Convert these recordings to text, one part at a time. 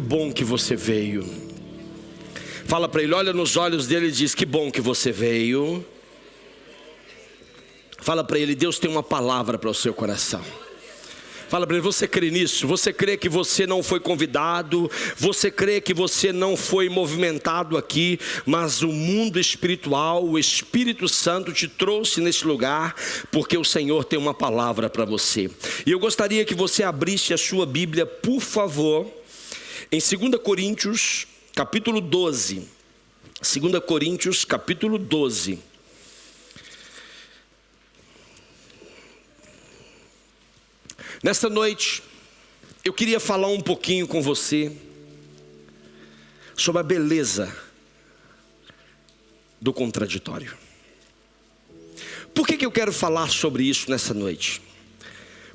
bom que você veio. Fala para ele, olha nos olhos dele e diz: que bom que você veio. Fala para ele, Deus tem uma palavra para o seu coração. Fala para ele, você crê nisso? Você crê que você não foi convidado? Você crê que você não foi movimentado aqui? Mas o mundo espiritual, o Espírito Santo te trouxe nesse lugar, porque o Senhor tem uma palavra para você. E eu gostaria que você abrisse a sua Bíblia, por favor, em 2 Coríntios, capítulo 12. 2 Coríntios, capítulo 12. Nesta noite, eu queria falar um pouquinho com você sobre a beleza do contraditório. Por que eu quero falar sobre isso nessa noite?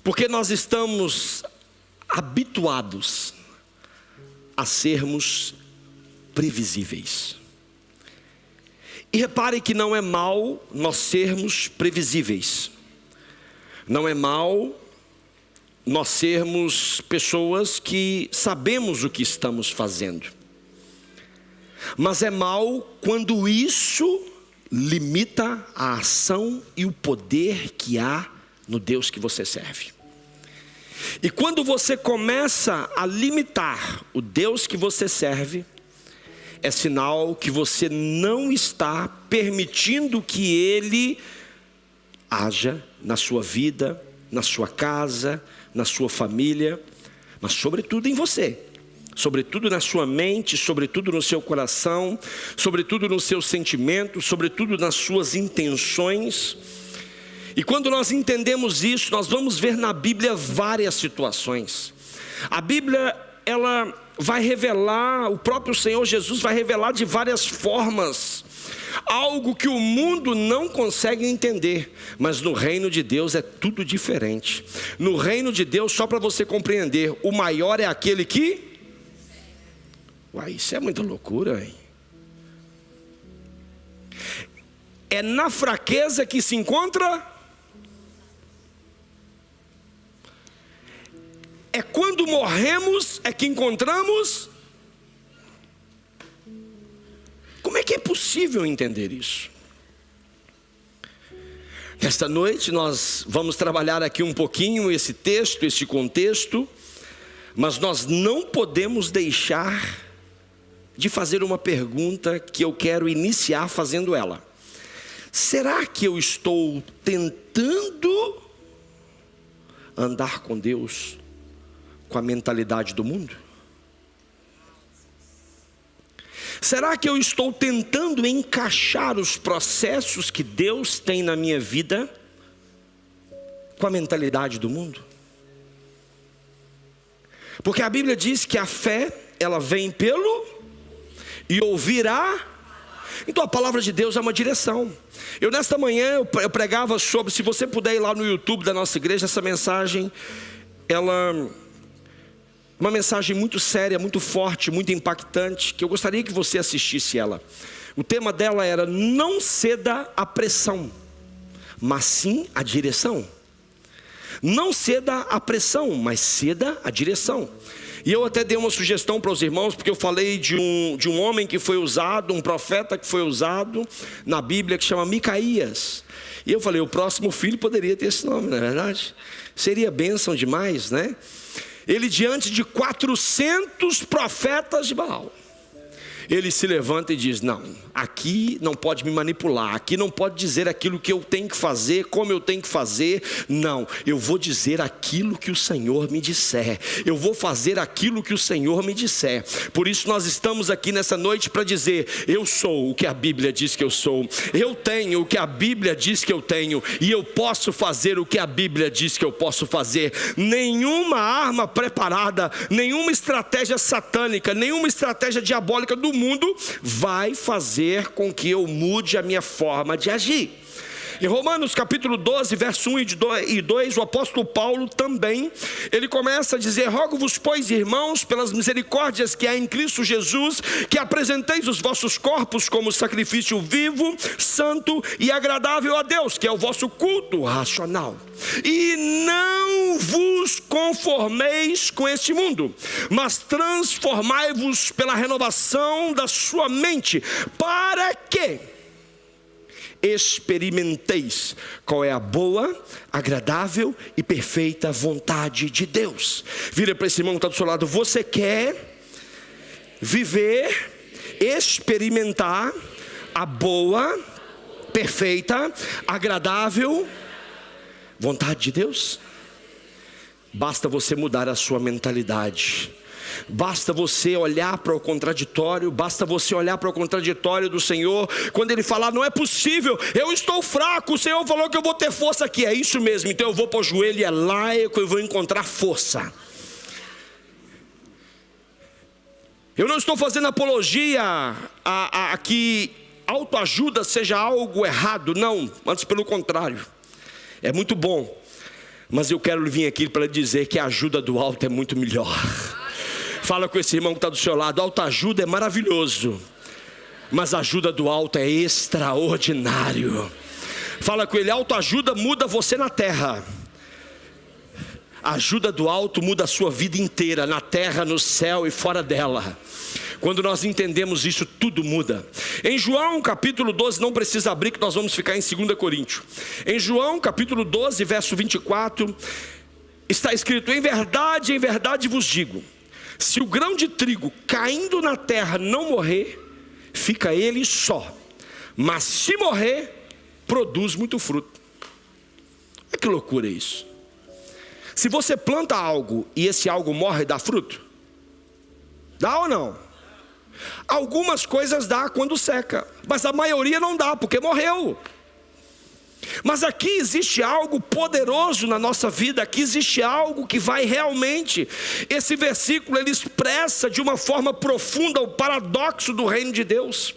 Porque nós estamos habituados a sermos previsíveis. E repare que não é mal nós sermos previsíveis. Não é mal nós sermos pessoas que sabemos o que estamos fazendo. Mas é mal quando isso limita a ação e o poder que há no Deus que você serve. E quando você começa a limitar o Deus que você serve, é sinal que você não está permitindo que Ele haja na sua vida, na sua casa, na sua família, mas sobretudo em você, sobretudo na sua mente, sobretudo no seu coração, sobretudo nos seus sentimentos, sobretudo nas suas intenções. E quando nós entendemos isso, nós vamos ver na Bíblia várias situações. A Bíblia, ela vai revelar, o próprio Senhor Jesus vai revelar de várias formas algo que o mundo não consegue entender, mas no reino de Deus é tudo diferente. No reino de Deus, só para você compreender, o maior é aquele que... Uai, isso é muita loucura, hein? É na fraqueza que se encontra... É quando morremos é que encontramos... Como é que é possível entender isso? Nesta noite nós vamos trabalhar aqui um pouquinho esse texto, esse contexto, mas nós não podemos deixar de fazer uma pergunta que eu quero iniciar fazendo ela. Será que eu estou tentando andar com Deus com a mentalidade do mundo? Será que eu estou tentando encaixar os processos que Deus tem na minha vida com a mentalidade do mundo? Porque a Bíblia diz que a fé, ela vem pelo e ouvirá. Então a palavra de Deus é uma direção. Eu nesta manhã eu pregava sobre, se você puder ir lá no YouTube da nossa igreja, essa mensagem, uma mensagem muito séria, muito forte, muito impactante, que eu gostaria que você assistisse ela. O tema dela era: não ceda à pressão, mas sim à direção. Não ceda à pressão, mas ceda à direção. E eu até dei uma sugestão para os irmãos, porque eu falei de um homem que foi usado, um profeta que foi usado na Bíblia, que chama Micaías. E eu falei, o próximo filho poderia ter esse nome, não é verdade? Seria bênção demais, né? Ele, diante de 400 profetas de Baal, ele se levanta e diz: não, aqui não pode me manipular, aqui não pode dizer aquilo que eu tenho que fazer, como eu tenho que fazer. Não, eu vou dizer aquilo que o Senhor me disser, eu vou fazer aquilo que o Senhor me disser. Por isso nós estamos aqui nessa noite para dizer: eu sou o que a Bíblia diz que eu sou, eu tenho o que a Bíblia diz que eu tenho, e eu posso fazer o que a Bíblia diz que eu posso fazer. Nenhuma arma preparada, nenhuma estratégia satânica, nenhuma estratégia diabólica do mundo vai fazer com que eu mude a minha forma de agir. Em Romanos capítulo 12, verso 1 e 2, o apóstolo Paulo também, ele começa a dizer: rogo-vos, pois, irmãos, pelas misericórdias que há em Cristo Jesus, que apresenteis os vossos corpos como sacrifício vivo, santo e agradável a Deus, que é o vosso culto racional. E não vos conformeis com este mundo, mas transformai-vos pela renovação da sua mente, para que experimenteis qual é a boa, agradável e perfeita vontade de Deus. Vira para esse irmão que está do seu lado: você quer viver, experimentar a boa, perfeita, agradável vontade de Deus? Basta você mudar a sua mentalidade. Basta você olhar para o contraditório. Basta você olhar para o contraditório do Senhor. Quando Ele falar: não é possível, eu estou fraco, o Senhor falou que eu vou ter força aqui. É isso mesmo, então eu vou para o joelho e é lá que eu vou encontrar força. Eu não estou fazendo apologia a que autoajuda seja algo errado, não, antes pelo contrário, é muito bom. Mas eu quero vir aqui para dizer que a ajuda do alto é muito melhor. Fala com esse irmão que está do seu lado: autoajuda é maravilhoso, mas a ajuda do alto é extraordinário. Fala com ele: autoajuda muda você na terra, a ajuda do alto muda a sua vida inteira, na terra, no céu e fora dela. Quando nós entendemos isso, tudo muda. Em João capítulo 12, não precisa abrir que nós vamos ficar em 2 Coríntios. Em João capítulo 12, verso 24, está escrito: em verdade vos digo, se o grão de trigo caindo na terra não morrer, fica ele só, mas se morrer, produz muito fruto. Olha que loucura isso. Se você planta algo e esse algo morre, dá fruto? Dá ou não? Algumas coisas dá quando seca, mas a maioria não dá, porque morreu. Mas aqui existe algo poderoso na nossa vida. Aqui existe algo que vai realmente. Esse versículo ele expressa de uma forma profunda o paradoxo do reino de Deus.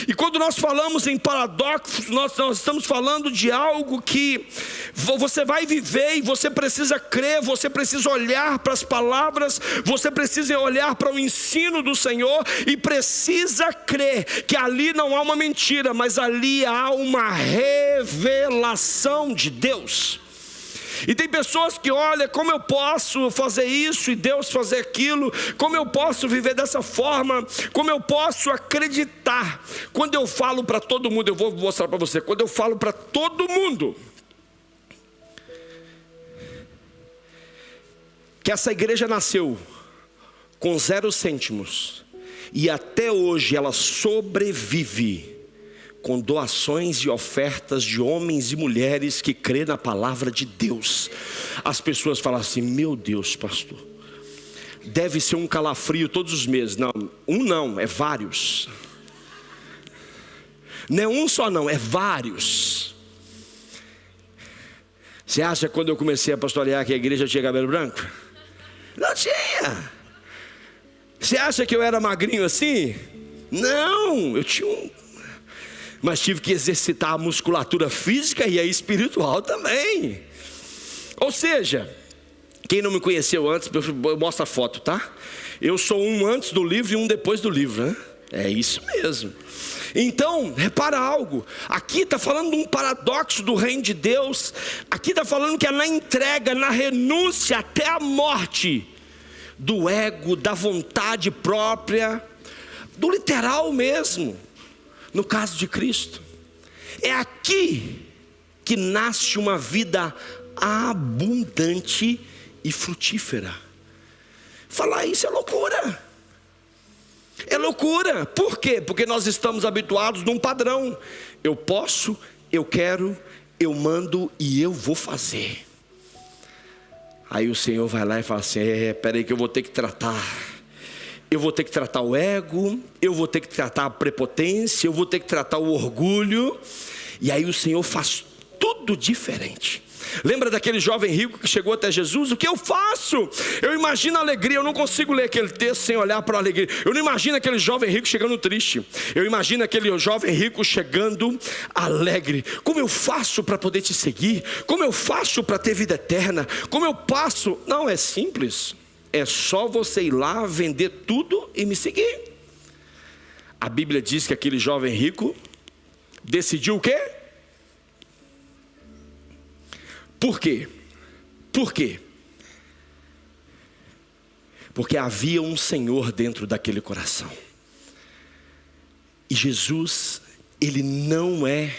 E quando nós falamos em paradoxos, nós estamos falando de algo que você vai viver e você precisa crer, você precisa olhar para as palavras, você precisa olhar para o ensino do Senhor e precisa crer que ali não há uma mentira, mas ali há uma revelação de Deus. E tem pessoas que olham: como eu posso fazer isso e Deus fazer aquilo? Como eu posso viver dessa forma? Como eu posso acreditar? Quando eu falo para todo mundo, eu vou mostrar para você. Quando eu falo para todo mundo que essa igreja nasceu com 0 cêntimos e até hoje ela sobrevive com doações e ofertas de homens e mulheres que crê na palavra de Deus, as pessoas falam assim: meu Deus, pastor, deve ser um calafrio todos os meses. Não, não, é vários. Não é um só não, é vários. Você acha que quando eu comecei a pastorear que a igreja tinha cabelo branco? Não tinha. Você acha que eu era magrinho assim? Não, eu tinha mas tive que exercitar a musculatura física e a espiritual também. Ou seja, quem não me conheceu antes, eu mostro a foto, tá? Eu sou um antes do livro e um depois do livro, né? É isso mesmo. Então, repara algo. Aqui está falando de um paradoxo do reino de Deus. Aqui está falando que é na entrega, na renúncia até a morte do ego, da vontade própria, do literal mesmo. No caso de Cristo, é aqui que nasce uma vida abundante e frutífera. Falar isso é loucura. É loucura. Por quê? Porque nós estamos habituados num padrão. Eu posso, eu quero, eu mando e eu vou fazer. Aí o Senhor vai lá e fala assim: peraí que eu vou ter que tratar. Eu vou ter que tratar o ego, eu vou ter que tratar a prepotência, eu vou ter que tratar o orgulho. E aí o Senhor faz tudo diferente. Lembra daquele jovem rico que chegou até Jesus? O que eu faço? Eu imagino a alegria. Eu não consigo ler aquele texto sem olhar para a alegria. Eu não imagino aquele jovem rico chegando triste. Eu imagino aquele jovem rico chegando alegre. Como eu faço para poder te seguir? Como eu faço para ter vida eterna? Como eu passo? Não, é simples. É só você ir lá, vender tudo e me seguir. A Bíblia diz que aquele jovem rico decidiu o quê? Por quê? Por quê? Porque havia um Senhor dentro daquele coração. E Jesus, Ele não é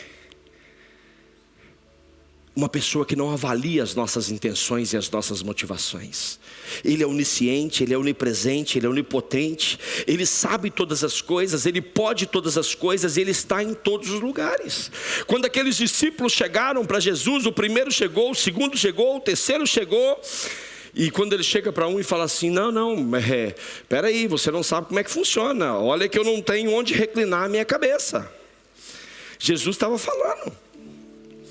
uma pessoa que não avalia as nossas intenções e as nossas motivações. Ele é onisciente, Ele é onipresente, Ele é onipotente. Ele sabe todas as coisas, Ele pode todas as coisas, Ele está em todos os lugares. Quando aqueles discípulos chegaram para Jesus, o primeiro chegou, o segundo chegou, o terceiro chegou. E quando ele chega para um e fala assim, peraí, você não sabe como é que funciona. Olha que eu não tenho onde reclinar a minha cabeça. Jesus estava falando.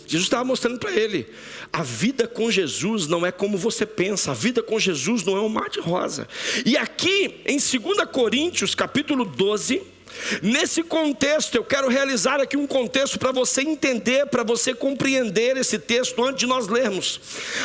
Jesus estava mostrando para ele, a vida com Jesus não é como você pensa, a vida com Jesus não é um mar de rosa. E aqui em 2 Coríntios capítulo 12, nesse contexto, eu quero realizar aqui um contexto para você entender, para você compreender esse texto antes de nós lermos.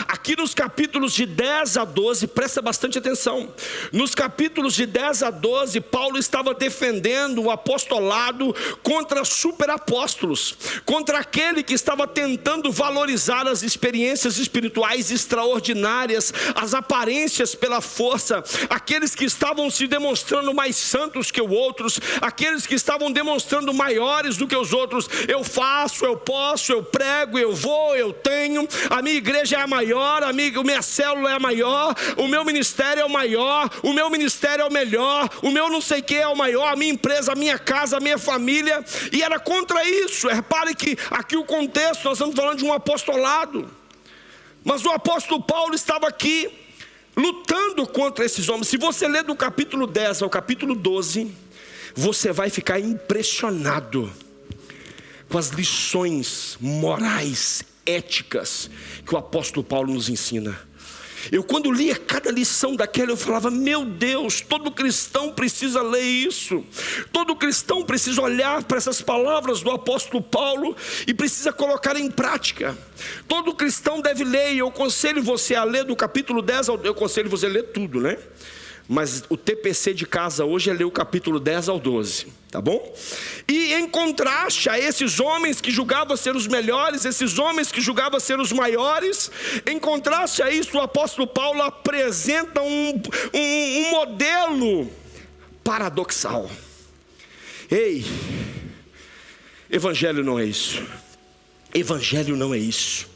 Aqui nos capítulos de 10 a 12, presta bastante atenção. Nos capítulos de 10 a 12, Paulo estava defendendo o apostolado contra superapóstolos, contra aquele que estava tentando valorizar as experiências espirituais extraordinárias, as aparências pela força, aqueles que estavam se demonstrando mais santos que os outros, aqueles que estavam demonstrando maiores do que os outros. Eu faço, eu posso, eu prego, eu vou, eu tenho, a minha igreja é a maior, a minha célula é a maior, o meu ministério é o maior, o meu ministério é o melhor, o meu não sei o que é o maior, a minha empresa, a minha casa, a minha família. E era contra isso. Repare que aqui o contexto, nós estamos falando de um apostolado, mas o apóstolo Paulo estava aqui lutando contra esses homens. Se você ler do capítulo 10 ao capítulo 12, você vai ficar impressionado com as lições morais, éticas que o apóstolo Paulo nos ensina. Eu quando lia cada lição daquela, eu falava, meu Deus, todo cristão precisa ler isso. Todo cristão precisa olhar para essas palavras do apóstolo Paulo e precisa colocar em prática. Todo cristão deve ler, e eu aconselho você a ler do capítulo 10 eu aconselho você a ler tudo, né? Mas o TPC de casa hoje é ler o capítulo 10 ao 12, tá bom? E em contraste a esses homens que julgavam ser os melhores, esses homens que julgavam ser os maiores, em contraste a isso, o apóstolo Paulo apresenta um modelo paradoxal. Ei, evangelho não é isso. Evangelho não é isso.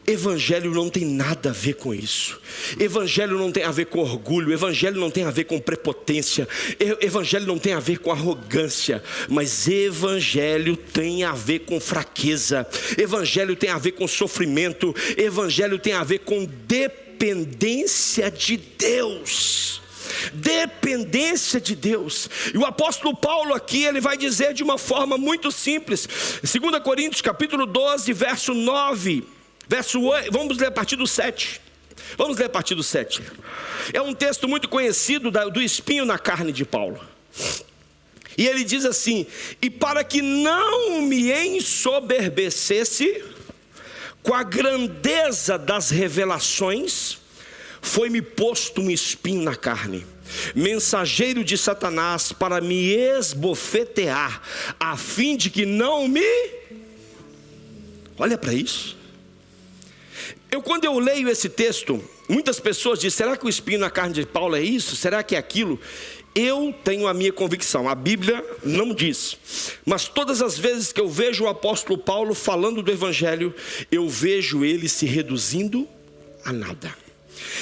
Evangelho não tem nada a ver com isso. Evangelho não tem a ver com orgulho. Evangelho não tem a ver com prepotência. Evangelho não tem a ver com arrogância. Mas evangelho tem a ver com fraqueza. Evangelho tem a ver com sofrimento. Evangelho tem a ver com dependência de Deus. Dependência de Deus. E o apóstolo Paulo aqui, ele vai dizer de uma forma muito simples. 2 Coríntios capítulo 12, verso 9. Verso 8, vamos ler a partir do 7. Vamos ler a partir do 7. É um texto muito conhecido do espinho na carne de Paulo. E ele diz assim: e para que não me ensoberbecesse com a grandeza das revelações, foi-me posto um espinho na carne, mensageiro de Satanás, para me esbofetear, a fim de que não me... Olha para isso. Quando eu leio esse texto, muitas pessoas dizem, será que o espinho na carne de Paulo é isso? Será que é aquilo? Eu tenho a minha convicção, a Bíblia não diz. Mas todas as vezes que eu vejo o apóstolo Paulo falando do evangelho, eu vejo ele se reduzindo a nada.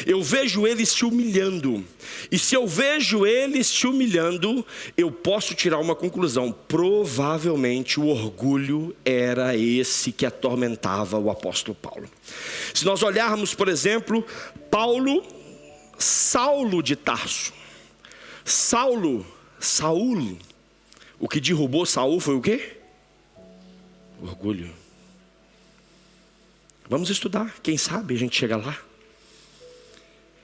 Eu vejo ele se humilhando. E se eu vejo ele se humilhando, eu posso tirar uma conclusão. Provavelmente o orgulho era esse que atormentava o apóstolo Paulo. Se nós olharmos, por exemplo, Saulo de Tarso. Saul, o que derrubou Saul foi o quê? Orgulho. Vamos estudar, quem sabe a gente chega lá.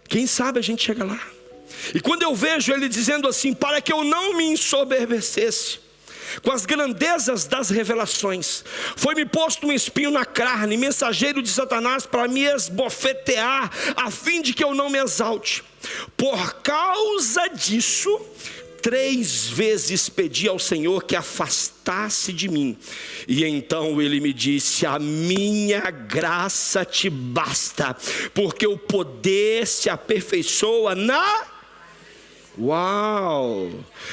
Quem sabe a gente chega lá. E quando eu vejo ele dizendo assim: para que eu não me ensoberbecesse com as grandezas das revelações, foi-me posto um espinho na carne, mensageiro de Satanás, para me esbofetear, a fim de que eu não me exalte. Por causa disso, 3 vezes pedi ao Senhor que afastasse de mim. E então ele me disse: a minha graça te basta, porque o poder se aperfeiçoa na... Uau!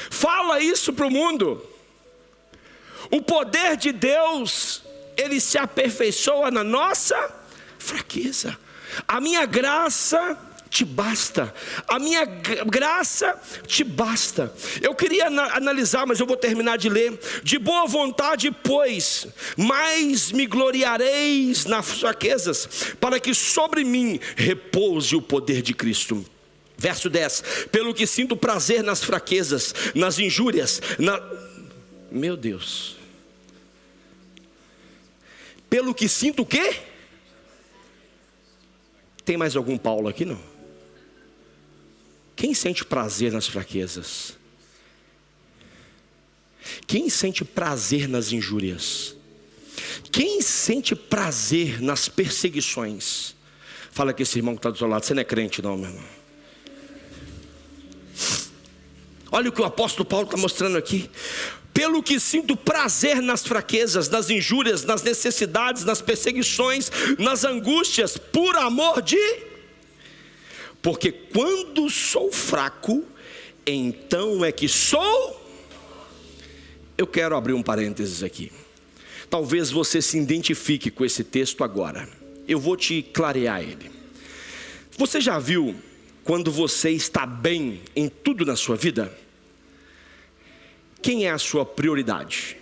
Fala isso para o mundo. O poder de Deus, ele se aperfeiçoa na nossa fraqueza. A minha graça te basta. A minha graça te basta. Eu queria analisar, mas eu vou terminar de ler. De boa vontade, pois, mais me gloriareis nas fraquezas, para que sobre mim repouse o poder de Cristo. Verso 10. Pelo que sinto prazer nas fraquezas, nas injúrias, Meu Deus. Pelo que sinto o quê? Tem mais algum Paulo aqui, não? Quem sente prazer nas fraquezas? Quem sente prazer nas injúrias? Quem sente prazer nas perseguições? Fala que esse irmão que está do seu lado: você não é crente não, meu irmão. Olha o que o apóstolo Paulo está mostrando aqui. Pelo que sinto prazer nas fraquezas, nas injúrias, nas necessidades, nas perseguições, nas angústias, por amor de... Porque quando sou fraco, então é que sou... Eu quero abrir um parênteses aqui. Talvez você se identifique com esse texto agora. Eu vou te clarear ele. Você já viu quando você está bem em tudo na sua vida? Quem é a sua prioridade?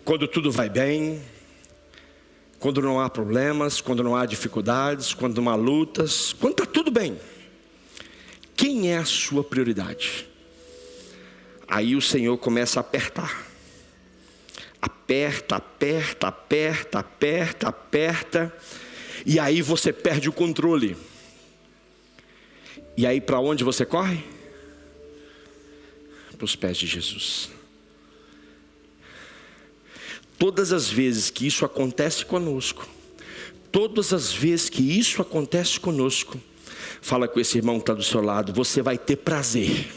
Quando tudo vai bem, quando não há problemas, quando não há dificuldades, quando não há lutas, quando está tudo bem, quem é a sua prioridade? Aí o Senhor começa a apertar. Aperta, aperta, aperta, aperta, aperta. E aí você perde o controle. E aí para onde você corre? Para os pés de Jesus. Todas as vezes que isso acontece conosco, todas as vezes que isso acontece conosco, fala com esse irmão que está do seu lado: você vai ter prazer.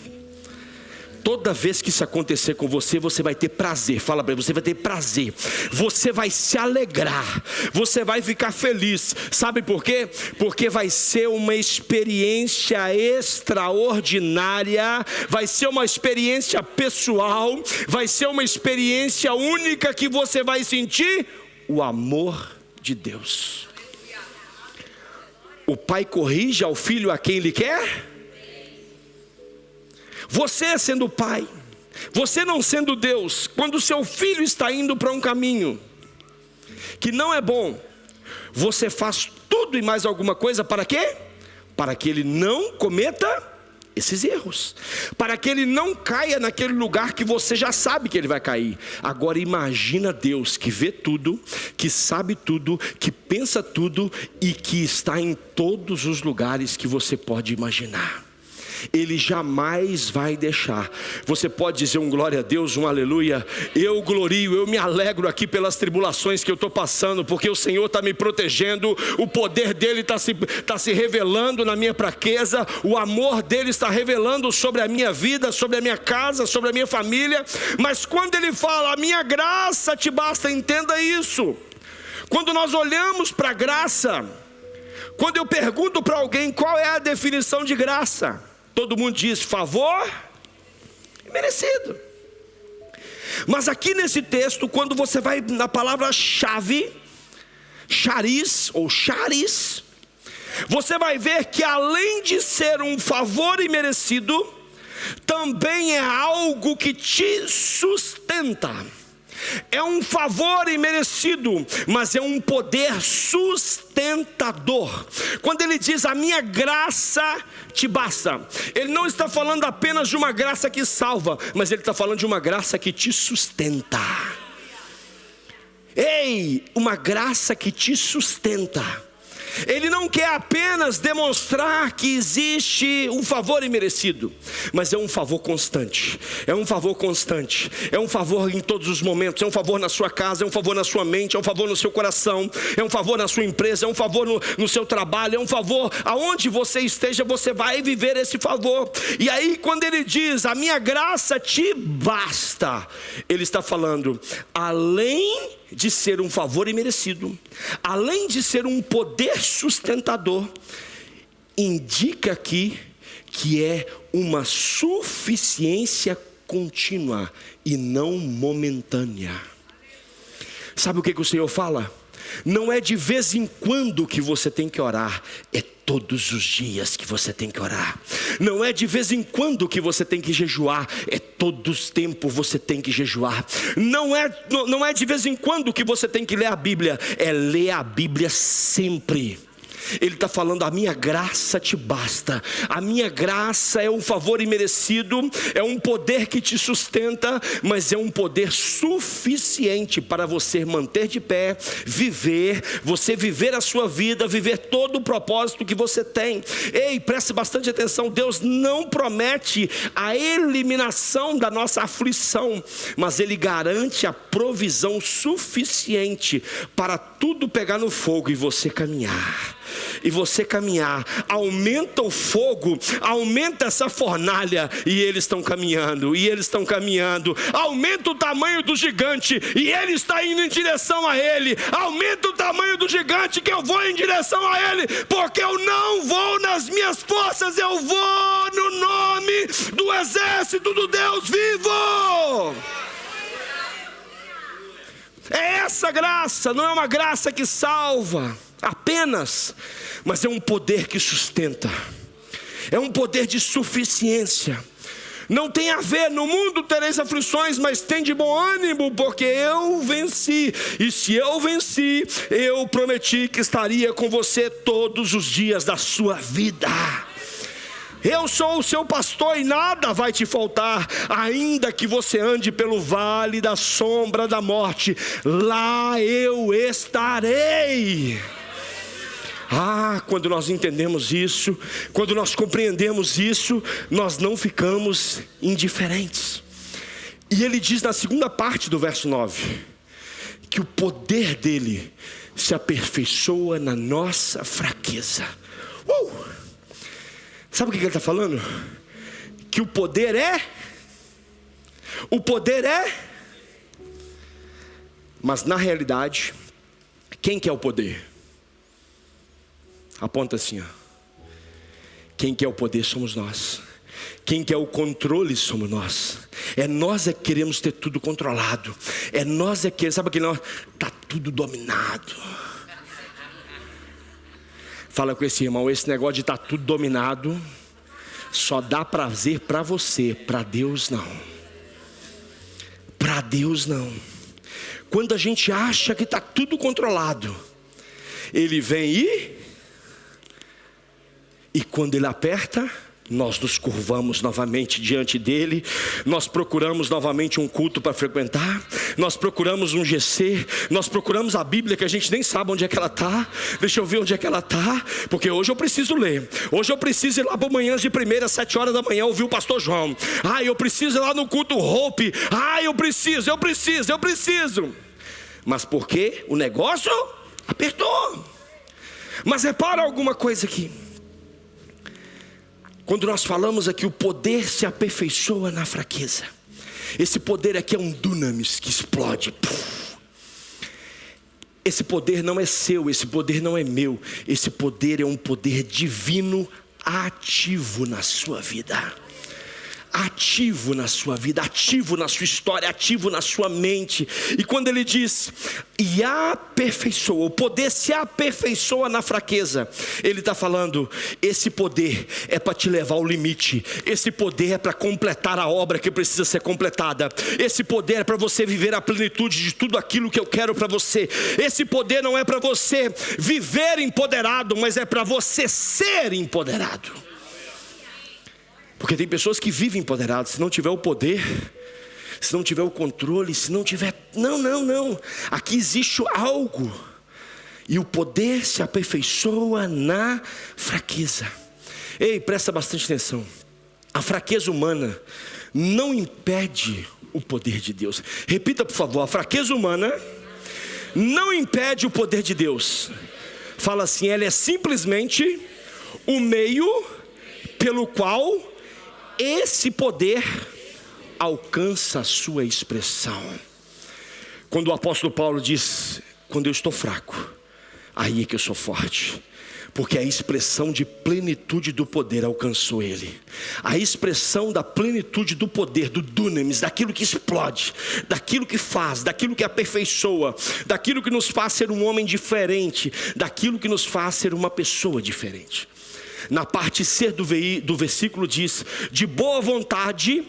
Toda vez que isso acontecer com você, você vai ter prazer. Fala para ele: você vai ter prazer. Você vai se alegrar. Você vai ficar feliz. Sabe por quê? Porque vai ser uma experiência extraordinária. Vai ser uma experiência pessoal. Vai ser uma experiência única que você vai sentir o amor de Deus. O pai corrige ao filho a quem ele quer. Você sendo pai, você não sendo Deus, quando o seu filho está indo para um caminho que não é bom, você faz tudo e mais alguma coisa para quê? Para que ele não cometa esses erros, para que ele não caia naquele lugar que você já sabe que ele vai cair. Agora imagina Deus que vê tudo, que sabe tudo, que pensa tudo e que está em todos os lugares que você pode imaginar. Ele jamais vai deixar. Você pode dizer um glória a Deus, um aleluia? Eu glorio, eu me alegro aqui pelas tribulações que eu estou passando, porque o Senhor está me protegendo, o poder dele está se revelando na minha fraqueza, o amor dele está revelando sobre a minha vida, sobre a minha casa, sobre a minha família. Mas quando ele fala: a minha graça te basta, entenda isso. Quando nós olhamos para a graça, quando eu pergunto para alguém qual é a definição de graça, todo mundo diz: favor merecido. Mas aqui nesse texto, quando você vai na palavra-chave, charis ou charis, você vai ver que além de ser um favor imerecido, também é algo que te sustenta. é um favor imerecido, mas é um poder sustentador. Quando ele diz a minha graça te basta, ele não está falando apenas de uma graça que salva, mas ele está falando de uma graça que te sustenta. Ei, uma graça que te sustenta. Ele não quer apenas demonstrar que existe um favor imerecido, mas é um favor constante. É um favor constante. É um favor em todos os momentos. É um favor na sua casa, é um favor na sua mente, é um favor no seu coração, é um favor na sua empresa, é um favor no seu trabalho, é um favor aonde você esteja, você vai viver esse favor. E aí quando ele diz, a minha graça te basta, ele está falando, além de ser um favor imerecido, além de ser um poder sustentador, indica aqui que é uma suficiência contínua e não momentânea. Sabe o que o Senhor fala? Não é de vez em quando que você tem que orar, é todos os dias que você tem que orar. Não é de vez em quando que você tem que jejuar, é todos os tempos você tem que jejuar. Não é de vez em quando que você tem que ler a Bíblia, é ler a Bíblia sempre. Ele está falando, a minha graça te basta. A minha graça é um favor imerecido, é um poder que te sustenta, mas é um poder suficiente para você manter de pé, você viver a sua vida, viver todo o propósito que você tem. Ei, preste bastante atenção, Deus não promete a eliminação da nossa aflição, mas Ele garante a provisão suficiente para tudo pegar no fogo e você caminhar. E você caminhar, aumenta o fogo, aumenta essa fornalha, e eles estão caminhando, aumenta o tamanho do gigante, e ele está indo em direção a ele, aumenta o tamanho do gigante, que eu vou em direção a ele, porque eu não vou nas minhas forças, eu vou no nome do exército do Deus vivo. É essa graça, não é uma graça que salva apenas, mas é um poder que sustenta, é um poder de suficiência. Não tem a ver, no mundo tereis aflições, mas tem de bom ânimo, porque eu venci. E se eu venci, eu prometi que estaria com você todos os dias da sua vida. Eu sou o seu pastor e nada vai te faltar. Ainda que você ande pelo vale da sombra da morte, lá eu estarei. Quando nós entendemos isso, quando nós compreendemos isso, nós não ficamos indiferentes. E ele diz na segunda parte do verso 9, que o poder dele se aperfeiçoa na nossa fraqueza. Sabe o que ele está falando? Que o poder é, mas na realidade, quem quer o poder? Aponta assim, quem quer o poder somos nós. Quem quer o controle somos nós. É nós que queremos ter tudo controlado. É nós que queremos, sabe aquele nós? Está tudo dominado. Fala com esse irmão, esse negócio de estar tudo dominado só dá prazer para você, para Deus não. Para Deus não. Quando a gente acha que está tudo controlado, Ele vem e quando Ele aperta, nós nos curvamos novamente diante dEle. Nós procuramos novamente um culto para frequentar. Nós procuramos um GC. Nós procuramos a Bíblia que a gente nem sabe onde é que ela está. Deixa eu ver onde é que ela está, porque hoje eu preciso ler. Hoje eu preciso ir lá para manhãs de primeira, 7 horas da manhã, ouvir o pastor João. Eu preciso ir lá no culto Hope. Eu preciso. Mas porque o negócio apertou. Mas repara alguma coisa aqui. Quando nós falamos aqui, o poder se aperfeiçoa na fraqueza. Esse poder aqui é um dunamis que explode. Esse poder não é seu, esse poder não é meu. Esse poder é um poder divino ativo na sua vida. ativo na sua vida, ativo na sua história, ativo na sua mente. E quando ele diz, e aperfeiçoa, o poder se aperfeiçoa na fraqueza, ele está falando, esse poder é para te levar ao limite, esse poder é para completar a obra que precisa ser completada, esse poder é para você viver a plenitude de tudo aquilo que eu quero para você. Esse poder não é para você viver empoderado, mas é para você ser empoderado. Porque tem pessoas que vivem empoderadas, se não tiver o poder, se não tiver o controle, se não tiver... Não. Aqui existe algo. E o poder se aperfeiçoa na fraqueza. Ei, presta bastante atenção. A fraqueza humana não impede o poder de Deus. Repita, por favor. A fraqueza humana não impede o poder de Deus. Fala assim, ela é simplesmente o meio pelo qual esse poder alcança a sua expressão. Quando o apóstolo Paulo diz, quando eu estou fraco, aí é que eu sou forte. Porque a expressão de plenitude do poder alcançou ele. A expressão da plenitude do poder, do dunamis, daquilo que explode, daquilo que faz, daquilo que aperfeiçoa, daquilo que nos faz ser um homem diferente, daquilo que nos faz ser uma pessoa diferente. Na parte C do versículo diz, de boa vontade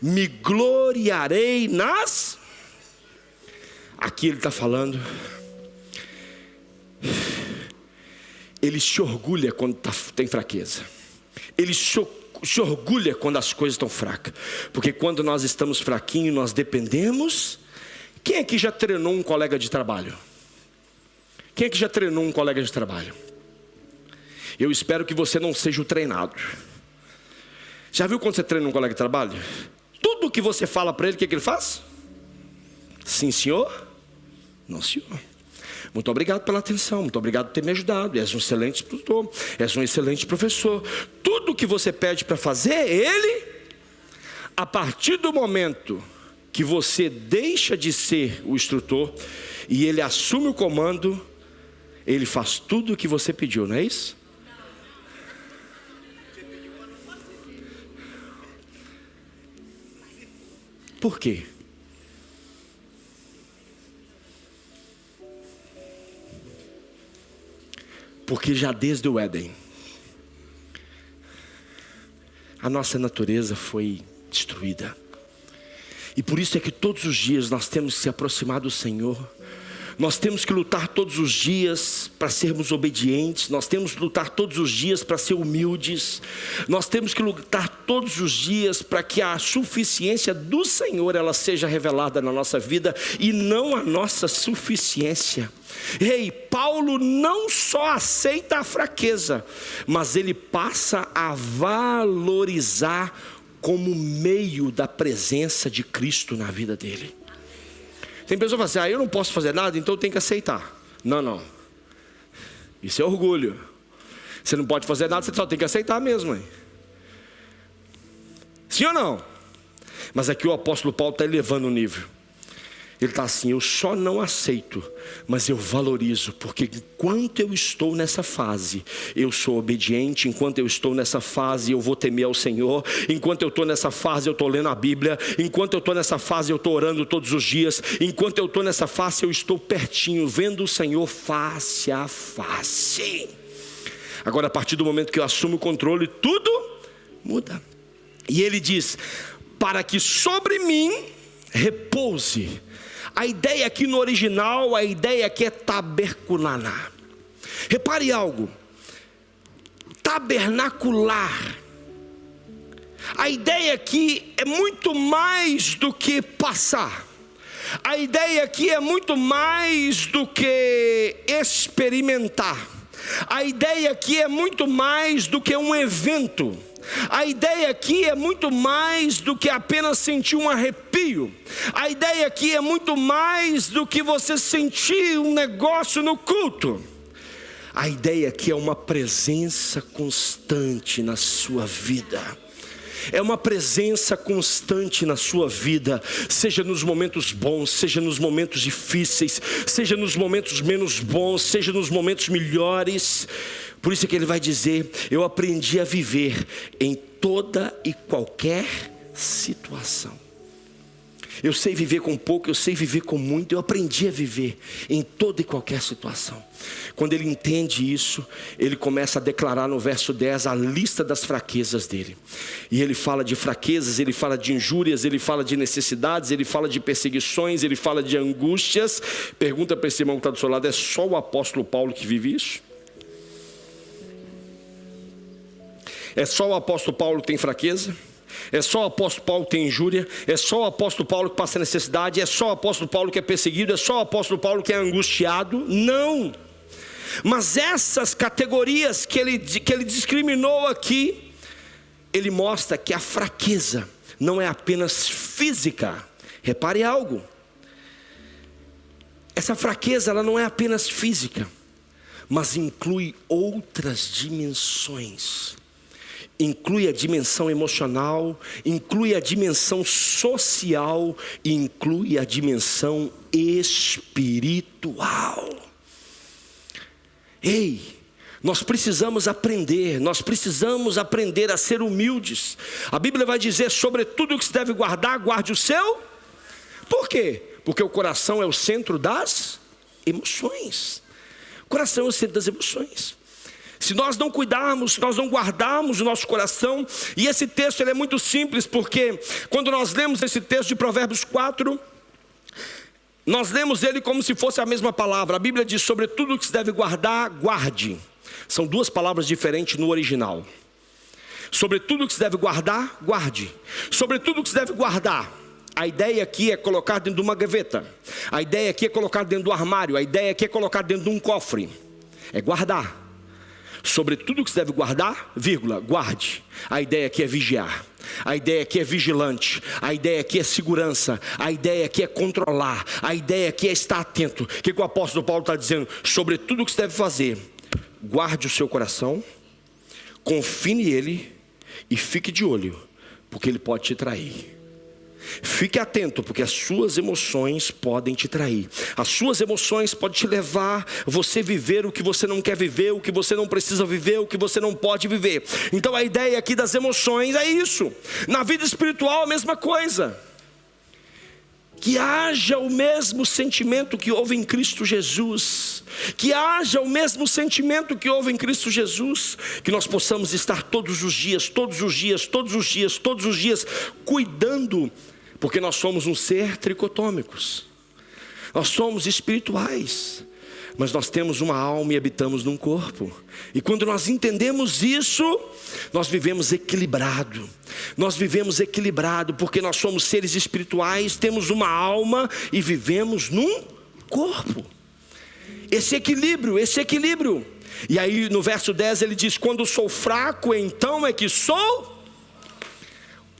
me gloriarei nas... Aqui ele está falando, ele se orgulha quando tem fraqueza, ele se orgulha quando as coisas estão fracas, porque quando nós estamos fraquinhos, nós dependemos. Quem aqui já treinou um colega de trabalho? Quem aqui já treinou um colega de trabalho? Eu espero que você não seja o treinado. Já viu quando você treina um colega de trabalho? Tudo que você fala para ele, o que ele faz? Sim, senhor? Não, senhor. Muito obrigado pela atenção, muito obrigado por ter me ajudado. És um excelente instrutor, és um excelente professor. Tudo que você pede para fazer, ele, a partir do momento que você deixa de ser o instrutor e ele assume o comando, ele faz tudo o que você pediu, não é isso? Por quê? Porque já desde o Éden, a nossa natureza foi destruída. E por isso é que todos os dias nós temos que se aproximar do Senhor. Nós temos que lutar todos os dias para sermos obedientes. Nós temos que lutar todos os dias para ser humildes. Nós temos que lutar todos os dias para que a suficiência do Senhor ela seja revelada na nossa vida e não a nossa suficiência. Ei, Paulo não só aceita a fraqueza, mas ele passa a valorizar como meio da presença de Cristo na vida dele. Tem pessoa que fala assim, eu não posso fazer nada, então eu tenho que aceitar. Não. Isso é orgulho. Você não pode fazer nada, você só tem que aceitar mesmo. Hein? Sim ou não? Mas aqui o apóstolo Paulo está elevando o nível. Ele está assim, eu só não aceito, mas eu valorizo, porque enquanto eu estou nessa fase, eu sou obediente. Enquanto eu estou nessa fase, eu vou temer ao Senhor. Enquanto eu estou nessa fase, eu estou lendo a Bíblia. Enquanto eu estou nessa fase, eu estou orando todos os dias. Enquanto eu estou nessa fase, eu estou pertinho, vendo o Senhor face a face. Agora, a partir do momento que eu assumo o controle, tudo muda. E ele diz, para que sobre mim repouse. A ideia aqui no original, a ideia aqui é tabernacular. Repare algo, tabernacular. A ideia aqui é muito mais do que passar. A ideia aqui é muito mais do que experimentar. A ideia aqui é muito mais do que um evento. A ideia aqui é muito mais do que apenas sentir um arrepio. A ideia aqui é muito mais do que você sentir um negócio no culto. A ideia aqui é uma presença constante na sua vida. É uma presença constante na sua vida, seja nos momentos bons, seja nos momentos difíceis, seja nos momentos menos bons, seja nos momentos melhores. Por isso é que ele vai dizer, eu aprendi a viver em toda e qualquer situação. Eu sei viver com pouco, eu sei viver com muito. Eu aprendi a viver em toda e qualquer situação. Quando ele entende isso, ele começa a declarar no verso 10 a lista das fraquezas dele. E ele fala de fraquezas, ele fala de injúrias, ele fala de necessidades, ele fala de perseguições, ele fala de angústias. Pergunta para esse irmão que está do seu lado: é só o apóstolo Paulo que vive isso? É só o apóstolo Paulo que tem fraqueza? É só o apóstolo Paulo que tem injúria? É só o apóstolo Paulo que passa necessidade? É só o apóstolo Paulo que é perseguido? É só o apóstolo Paulo que é angustiado? Não. Mas essas categorias que ele discriminou aqui, ele mostra que a fraqueza não é apenas física. Repare algo: essa fraqueza ela não é apenas física, mas inclui outras dimensões. Inclui a dimensão emocional, inclui a dimensão social, inclui a dimensão espiritual. Ei, nós precisamos aprender a ser humildes. A Bíblia vai dizer: sobre tudo que se deve guardar, guarde o seu. Por quê? Porque o coração é o centro das emoções. O coração é o centro das emoções. Se nós não cuidarmos, se nós não guardarmos o nosso coração, e esse texto ele é muito simples, porque quando nós lemos esse texto de Provérbios 4, nós lemos ele como se fosse a mesma palavra. A Bíblia diz: sobre tudo que se deve guardar, guarde. São duas palavras diferentes no original. Sobre tudo que se deve guardar, guarde. Sobre tudo que se deve guardar. A ideia aqui é colocar dentro de uma gaveta. A ideia aqui é colocar dentro do armário. A ideia aqui é colocar dentro de um cofre. É guardar. Sobre tudo que se deve guardar, vírgula, guarde. A ideia aqui é vigiar. A ideia aqui é vigilante. A ideia aqui é segurança. A ideia aqui é controlar. A ideia aqui é estar atento. O que o apóstolo Paulo está dizendo? Sobre tudo que se deve fazer, guarde o seu coração, confie nele e fique de olho, porque ele pode te trair. Fique atento, porque as suas emoções podem te trair. As suas emoções podem te levar a você viver o que você não quer viver, o que você não precisa viver, o que você não pode viver. Então a ideia aqui das emoções é isso. Na vida espiritual a mesma coisa. Que haja o mesmo sentimento que houve em Cristo Jesus. Que haja o mesmo sentimento que houve em Cristo Jesus. Que nós possamos estar todos os dias, cuidando. Porque nós somos um ser tricotômicos. Nós somos espirituais. Mas nós temos uma alma e habitamos num corpo. E quando nós entendemos isso, nós vivemos equilibrado. Nós vivemos equilibrado porque nós somos seres espirituais, temos uma alma e vivemos num corpo. Esse equilíbrio. E aí no verso 10 ele diz: quando sou fraco, então é que sou.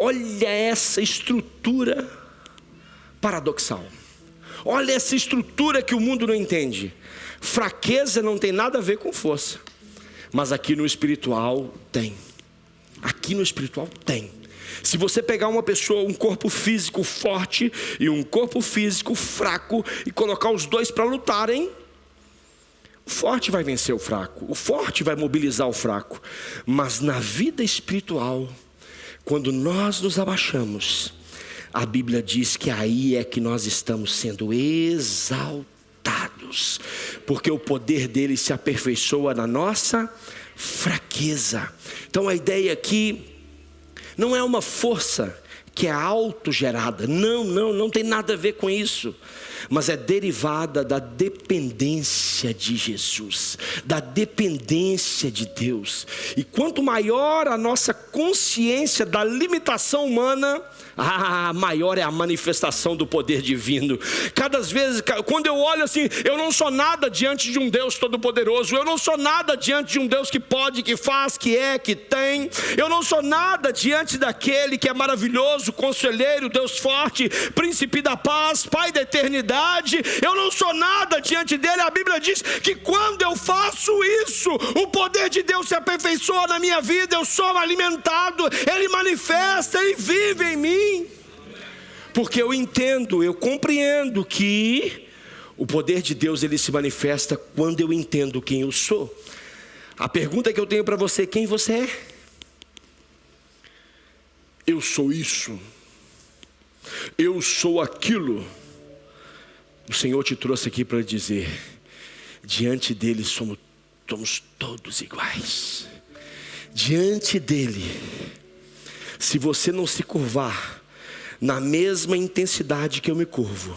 Olha essa estrutura paradoxal. Olha essa estrutura que o mundo não entende. Fraqueza não tem nada a ver com força. Mas aqui no espiritual tem. Aqui no espiritual tem. Se você pegar uma pessoa, um corpo físico forte e um corpo físico fraco, e colocar os dois para lutarem, o forte vai vencer o fraco. O forte vai mobilizar o fraco. Mas na vida espiritual, quando nós nos abaixamos, a Bíblia diz que aí é que nós estamos sendo exaltados, porque o poder dele se aperfeiçoa na nossa fraqueza. Então a ideia aqui não é uma força que é autogerada, não tem nada a ver com isso, mas é derivada da dependência de Jesus, da dependência de Deus. E quanto maior a nossa consciência da limitação humana, maior é a manifestação do poder divino. Quando eu olho assim, eu não sou nada diante de um Deus todo-poderoso. Eu não sou nada diante de um Deus que pode, que faz, que é, que tem. Eu não sou nada diante daquele que é maravilhoso, conselheiro, Deus forte, príncipe da paz, pai da eternidade. Eu não sou nada diante dele. A Bíblia diz que quando eu faço isso, o poder de Deus se aperfeiçoa na minha vida. Eu sou alimentado, ele manifesta, ele vive em mim. Porque eu entendo, eu compreendo que o poder de Deus ele se manifesta quando eu entendo quem eu sou. A pergunta que eu tenho para você: quem você é? eu sou isso, eu sou aquilo. O Senhor te trouxe aqui para dizer: diante dele somos todos iguais. Diante dele, se você não se curvar na mesma intensidade que eu me curvo,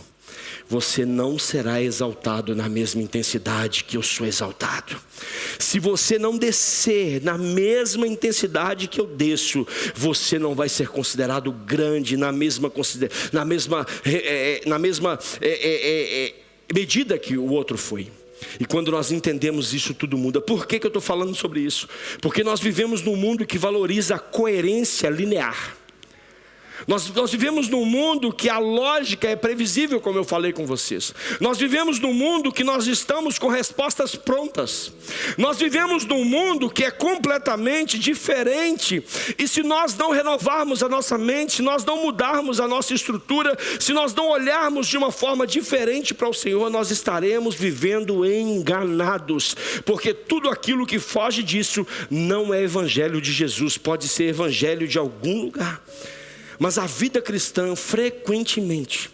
você não será exaltado na mesma intensidade que eu sou exaltado. Se você não descer na mesma intensidade que eu desço, você não vai ser considerado grande na mesma medida que o outro foi. E quando nós entendemos isso, tudo muda. Por que eu estou falando sobre isso? Porque nós vivemos num mundo que valoriza a coerência linear. Nós vivemos num mundo que a lógica é previsível, como eu falei com vocês. Nós vivemos num mundo que nós estamos com respostas prontas. Nós vivemos num mundo que é completamente diferente. E se nós não renovarmos a nossa mente, se nós não mudarmos a nossa estrutura, se nós não olharmos de uma forma diferente para o Senhor, nós estaremos vivendo enganados. Porque tudo aquilo que foge disso não é evangelho de Jesus, pode ser evangelho de algum lugar. Mas a vida cristã frequentemente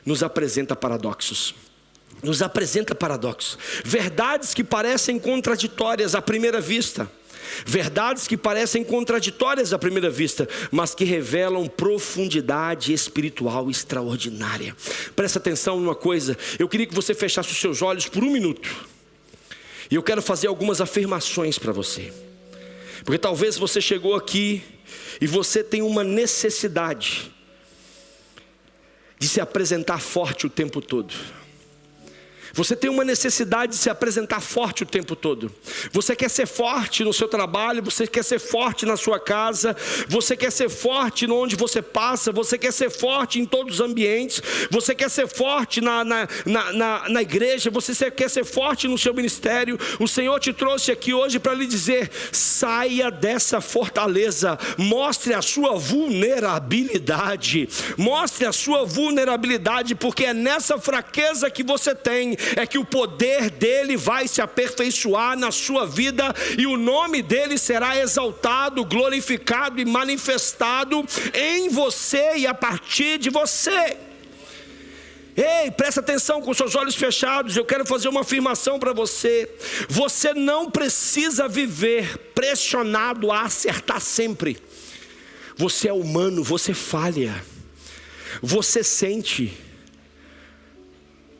nos apresenta paradoxos. Verdades que parecem contraditórias à primeira vista. Verdades que parecem contraditórias à primeira vista, mas que revelam profundidade espiritual extraordinária. Presta atenção numa coisa. Eu queria que você fechasse os seus olhos por um minuto. E eu quero fazer algumas afirmações para você. Porque talvez você chegou aqui e você tem uma necessidade de se apresentar forte o tempo todo. Você tem uma necessidade de se apresentar forte o tempo todo. Você quer ser forte no seu trabalho, você quer ser forte na sua casa, você quer ser forte onde você passa, você quer ser forte em todos os ambientes, você quer ser forte na igreja, você quer ser forte no seu ministério. O Senhor te trouxe aqui hoje para lhe dizer: saia dessa fortaleza, mostre a sua vulnerabilidade, porque é nessa fraqueza que você tem, é que o poder dele vai se aperfeiçoar na sua vida, e o nome dele será exaltado, glorificado e manifestado em você e a partir de você. Ei, presta atenção com seus olhos fechados. Eu quero fazer uma afirmação para você. Você não precisa viver pressionado a acertar sempre. Você é humano, você falha, você sente.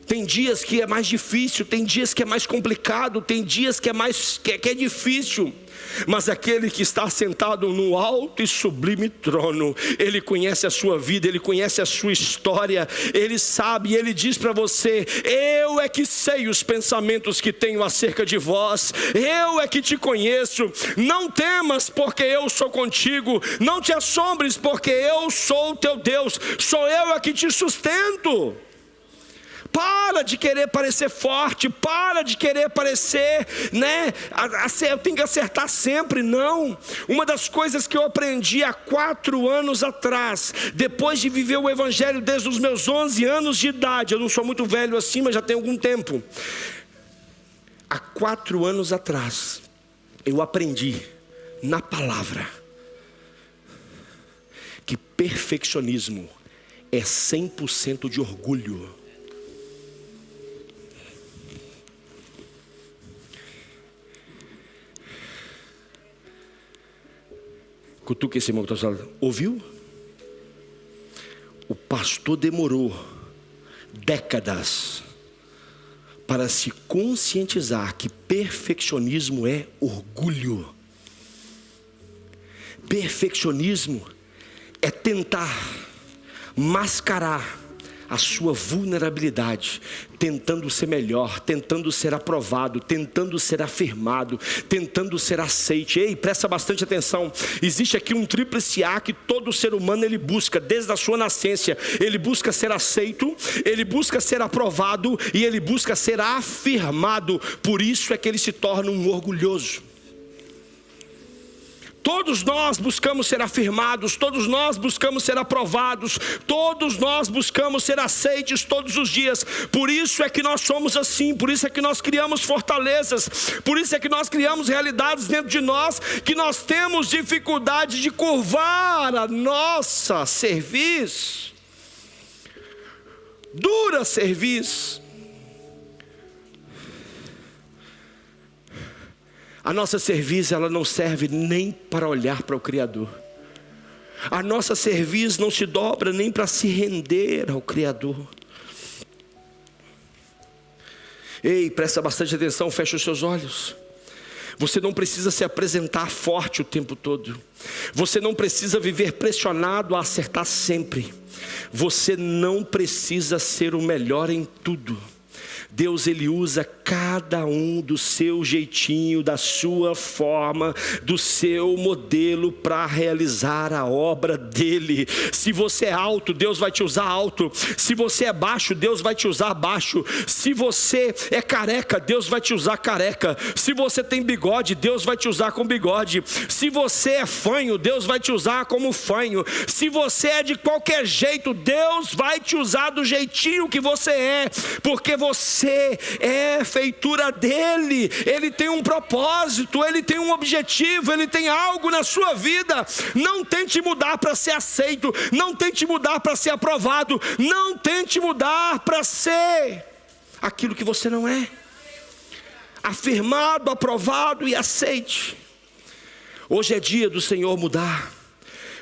Tem dias que é mais difícil, tem dias que é mais complicado, tem dias que é difícil. Mas aquele que está sentado no alto e sublime trono, ele conhece a sua vida, ele conhece a sua história, ele sabe, ele diz para você: eu é que sei os pensamentos que tenho acerca de vós, eu é que te conheço. Não temas, porque eu sou contigo, não te assombres, porque eu sou o teu Deus, sou eu é que te sustento. Para de querer parecer forte, para de querer parecer, eu tenho que acertar sempre. Não. Uma das coisas que eu aprendi há 4 anos atrás, depois de viver o evangelho desde os meus 11 anos de idade, eu não sou muito velho assim, mas já tem algum tempo. Há 4 anos atrás, eu aprendi na palavra que perfeccionismo é 100% de orgulho. Cutuca esse irmão que está falando. Ouviu? O pastor demorou décadas para se conscientizar que perfeccionismo é orgulho. Perfeccionismo é tentar mascarar a sua vulnerabilidade, tentando ser melhor, tentando ser aprovado, tentando ser afirmado, tentando ser aceite. Ei, presta bastante atenção. Existe aqui um tríplice A que todo ser humano ele busca desde a sua nascença. Ele busca ser aceito, ele busca ser aprovado e ele busca ser afirmado. Por isso é que ele se torna um orgulhoso. Todos nós buscamos ser afirmados, todos nós buscamos ser aprovados, todos nós buscamos ser aceites todos os dias. Por isso é que nós somos assim, por isso é que nós criamos fortalezas, por isso é que nós criamos realidades dentro de nós, que nós temos dificuldade de curvar a nossa cerviz, dura cerviz. A nossa cerviz, ela não serve nem para olhar para o Criador. A nossa cerviz não se dobra nem para se render ao Criador. Ei, presta bastante atenção, fecha os seus olhos. Você não precisa se apresentar forte o tempo todo. Você não precisa viver pressionado a acertar sempre. Você não precisa ser o melhor em tudo. Deus, Ele usa cada um do seu jeitinho, da sua forma, do seu modelo para realizar a obra dEle. Se você é alto, Deus vai te usar alto. Se você é baixo, Deus vai te usar baixo. Se você é careca, Deus vai te usar careca. Se você tem bigode, Deus vai te usar com bigode. Se você é fanho, Deus vai te usar como fanho. Se você é de qualquer jeito, Deus vai te usar do jeitinho que você é, porque você é feitura dEle. Ele tem um propósito, Ele tem um objetivo, Ele tem algo na sua vida. Não tente mudar para ser aceito, não tente mudar para ser aprovado, não tente mudar para ser aquilo que você não é. Afirmado, aprovado e aceite. Hoje é dia do Senhor mudar.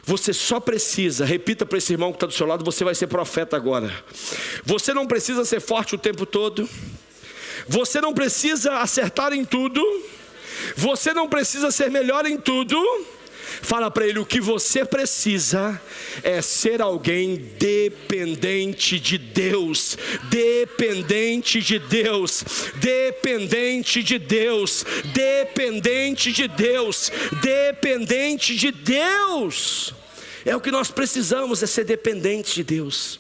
Você só precisa, repita para esse irmão que está do seu lado, você vai ser profeta agora. Você não precisa ser forte o tempo todo. Você não precisa acertar em tudo. Você não precisa ser melhor em tudo. Fala para ele, o que você precisa é ser alguém dependente de Deus. Dependente de Deus. Dependente de Deus. Dependente de Deus. Dependente de Deus. É o que nós precisamos, é ser dependente de Deus.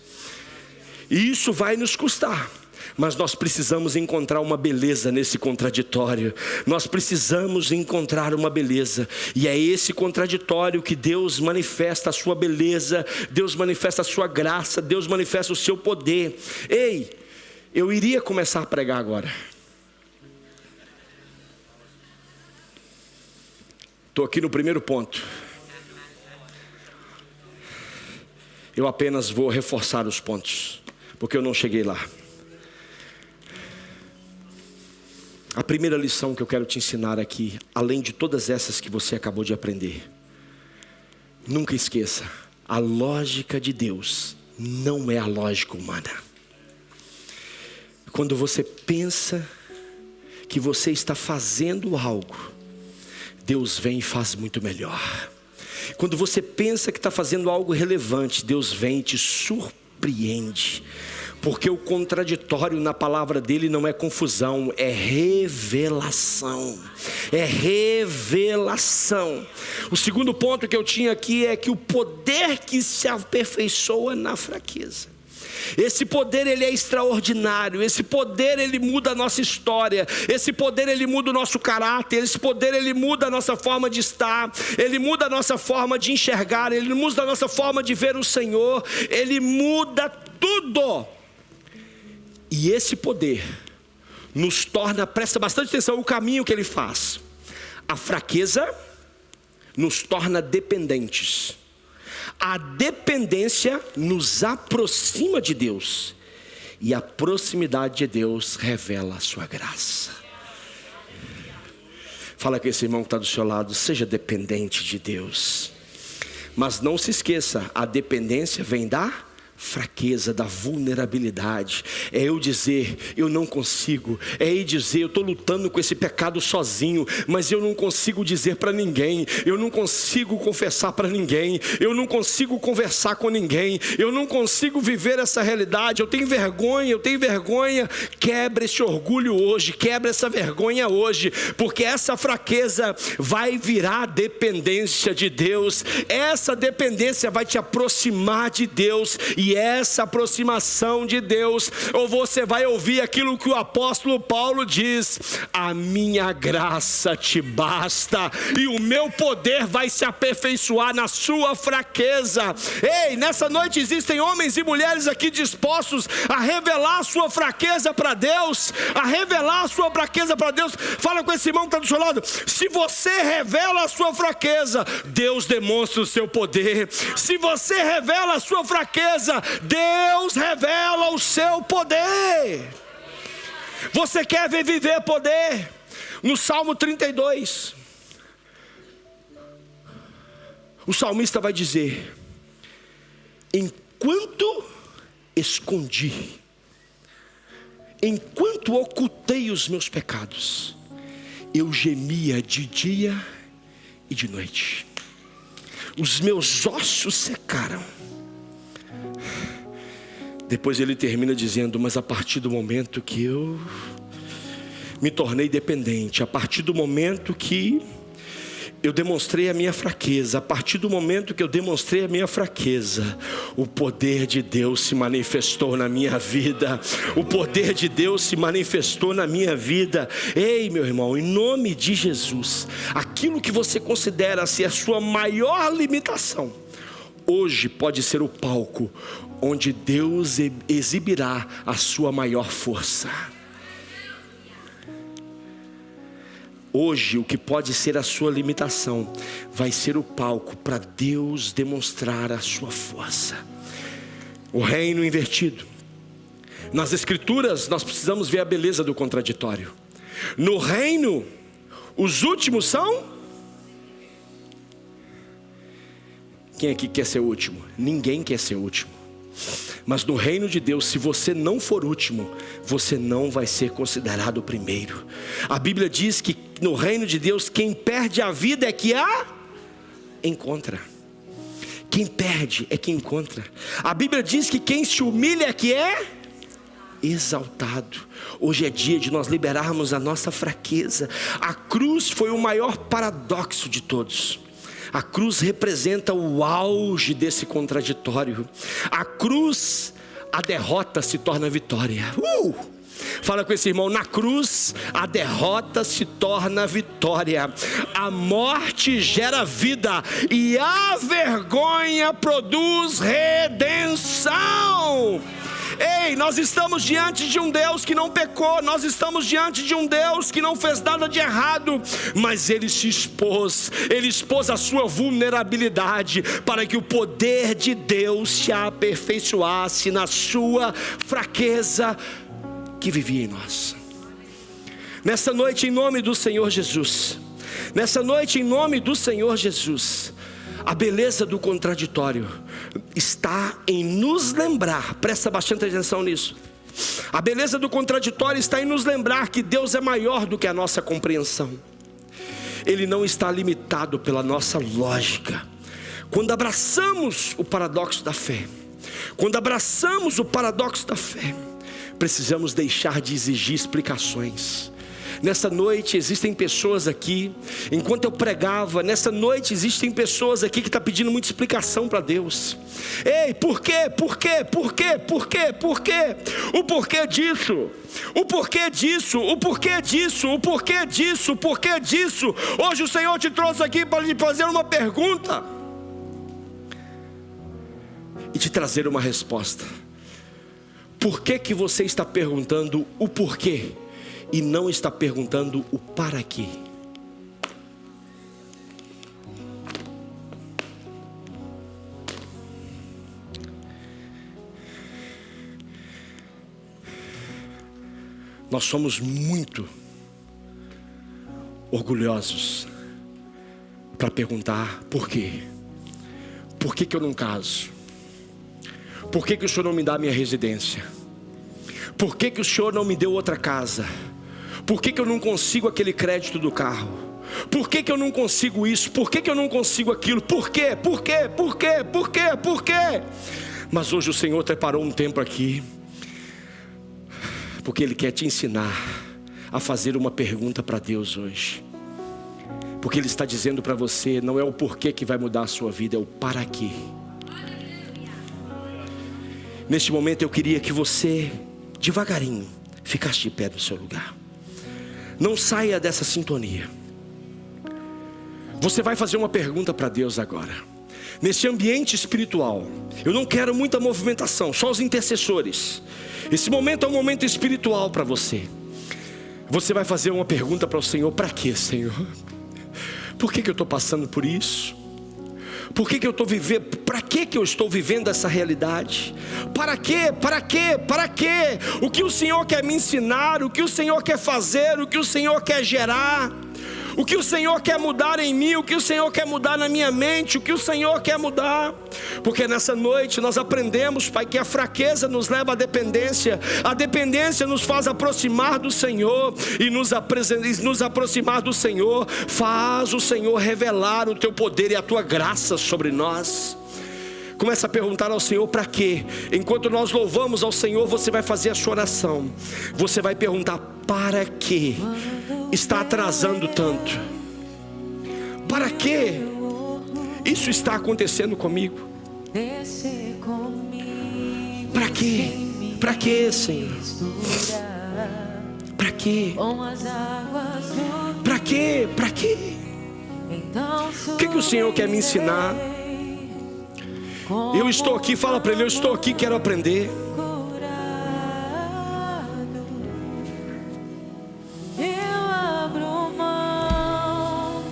E isso vai nos custar. Mas nós precisamos encontrar uma beleza nesse contraditório. Nós precisamos encontrar uma beleza. E é esse contraditório que Deus manifesta a sua beleza, Deus manifesta a sua graça, Deus manifesta o seu poder. Ei, eu iria começar a pregar agora. Estou aqui no primeiro ponto. Eu apenas vou reforçar os pontos, porque eu não cheguei lá. A primeira lição que eu quero te ensinar aqui, além de todas essas que você acabou de aprender, nunca esqueça, a lógica de Deus não é a lógica humana. Quando você pensa que você está fazendo algo, Deus vem e faz muito melhor. Quando você pensa que está fazendo algo relevante, Deus vem e te surpreende. Porque o contraditório na palavra dele não é confusão, é revelação. É revelação. O segundo ponto que eu tinha aqui é que o poder que se aperfeiçoa na fraqueza. Esse poder, ele é extraordinário. Esse poder, ele muda a nossa história. Esse poder, ele muda o nosso caráter. Esse poder, ele muda a nossa forma de estar. Ele muda a nossa forma de enxergar. Ele muda a nossa forma de ver o Senhor. Ele muda tudo. E esse poder nos torna, presta bastante atenção, o caminho que ele faz. A fraqueza nos torna dependentes. A dependência nos aproxima de Deus. E a proximidade de Deus revela a sua graça. Fala com esse irmão que está do seu lado, seja dependente de Deus. Mas não se esqueça, a dependência vem da fraqueza, da vulnerabilidade. É eu dizer, eu não consigo. É eu dizer, eu estou lutando com esse pecado sozinho, mas eu não consigo dizer para ninguém. Eu não consigo confessar para ninguém. Eu não consigo conversar com ninguém. Eu não consigo viver essa realidade. Eu tenho vergonha, Quebra esse orgulho hoje, quebra essa vergonha hoje, porque essa fraqueza vai virar dependência de Deus. Essa dependência vai te aproximar de Deus, e E essa aproximação de Deus, ou você vai ouvir aquilo que o apóstolo Paulo diz: a minha graça te basta, e o meu poder vai se aperfeiçoar na sua fraqueza. Ei, nessa noite existem homens e mulheres aqui dispostos a revelar a sua fraqueza para Deus, a revelar a sua fraqueza para Deus. Fala com esse irmão que está do seu lado: se você revela a sua fraqueza, Deus demonstra o seu poder. Se você revela a sua fraqueza, Deus revela o seu poder. Você quer viver poder? No Salmo 32, o salmista vai dizer: enquanto escondi, enquanto ocultei os meus pecados, eu gemia de dia e de noite. Os meus ossos secaram. Depois ele termina dizendo: mas a partir do momento que eu me tornei dependente, a partir do momento que eu demonstrei a minha fraqueza, a partir do momento que eu demonstrei a minha fraqueza, o poder de Deus se manifestou na minha vida. O poder de Deus se manifestou na minha vida. Ei, meu irmão, em nome de Jesus, aquilo que você considera ser a sua maior limitação, hoje pode ser o palco onde Deus exibirá a sua maior força. Hoje, o que pode ser a sua limitação vai ser o palco para Deus demonstrar a sua força. O reino invertido. Nas escrituras nós precisamos ver a beleza do contraditório. No reino, os últimos são... Quem aqui quer ser o último? Ninguém quer ser o último. Mas no reino de Deus, se você não for último, você não vai ser considerado o primeiro. A Bíblia diz que no reino de Deus, quem perde a vida é que a encontra. Quem perde é que encontra. A Bíblia diz que quem se humilha é que é exaltado. Hoje é dia de nós liberarmos a nossa fraqueza. A cruz foi o maior paradoxo de todos. A cruz representa o auge desse contraditório. A cruz, a derrota se torna vitória. Fala com esse irmão: na cruz a derrota se torna vitória. A morte gera vida e a vergonha produz redenção. Ei, nós estamos diante de um Deus que não pecou, nós estamos diante de um Deus que não fez nada de errado, mas Ele se expôs, Ele expôs a sua vulnerabilidade, para que o poder de Deus se aperfeiçoasse na sua fraqueza que vivia em nós. Nessa noite, em nome do Senhor Jesus, nessa noite, em nome do Senhor Jesus, a beleza do contraditório está em nos lembrar, presta bastante atenção nisso. A beleza do contraditório está em nos lembrar que Deus é maior do que a nossa compreensão. Ele não está limitado pela nossa lógica. Quando abraçamos o paradoxo da fé, precisamos deixar de exigir explicações. Nessa noite existem pessoas aqui, enquanto eu pregava, nessa noite existem pessoas aqui que estão pedindo muita explicação para Deus. Ei, por quê? Por quê? Por quê? Por quê? Por quê? O porquê disso? O porquê disso? O porquê disso? O porquê disso? O porquê disso? Hoje o Senhor te trouxe aqui para lhe fazer uma pergunta e te trazer uma resposta. Por que que você está perguntando o porquê e não está perguntando o para quê? Nós somos muito orgulhosos para perguntar por quê. Por que que eu não caso? Por que que o Senhor não me dá a minha residência? Por que que o Senhor não me deu outra casa? Por que que eu não consigo aquele crédito do carro? Por que que eu não consigo isso? Por que que eu não consigo aquilo? Por quê? Por quê? Por quê? Por quê? Por quê? Mas hoje o Senhor preparou um tempo aqui, porque Ele quer te ensinar a fazer uma pergunta para Deus hoje. Porque Ele está dizendo para você, não é o porquê que vai mudar a sua vida, é o para quê. Neste momento eu queria que você, devagarinho, ficasse de pé no seu lugar. Não saia dessa sintonia. Você vai fazer uma pergunta para Deus agora. Nesse ambiente espiritual, eu não quero muita movimentação, só os intercessores. Esse momento é um momento espiritual para você. Você vai fazer uma pergunta para o Senhor: para quê, Senhor? Por que eu estou passando por isso? Por que eu estou vivendo? Para que eu estou vivendo essa realidade? Para quê? Para quê? Para quê? O que o Senhor quer me ensinar? O que o Senhor quer fazer? O que o Senhor quer gerar? O que o Senhor quer mudar em mim? O que o Senhor quer mudar na minha mente? O que o Senhor quer mudar? Porque nessa noite nós aprendemos, Pai, que a fraqueza nos leva à dependência. A dependência nos faz aproximar do Senhor. E nos aproximar do Senhor faz o Senhor revelar o Teu poder e a Tua graça sobre nós. Começa a perguntar ao Senhor para quê. Enquanto nós louvamos ao Senhor, você vai fazer a sua oração. Você vai perguntar: para quê está atrasando tanto? Para quê isso está acontecendo comigo? Para quê? Para quê, Senhor? Para quê? Para quê? Para quê? O que o Senhor quer me ensinar? Eu estou aqui, fala para Ele: eu estou aqui, quero aprender. Eu abro mão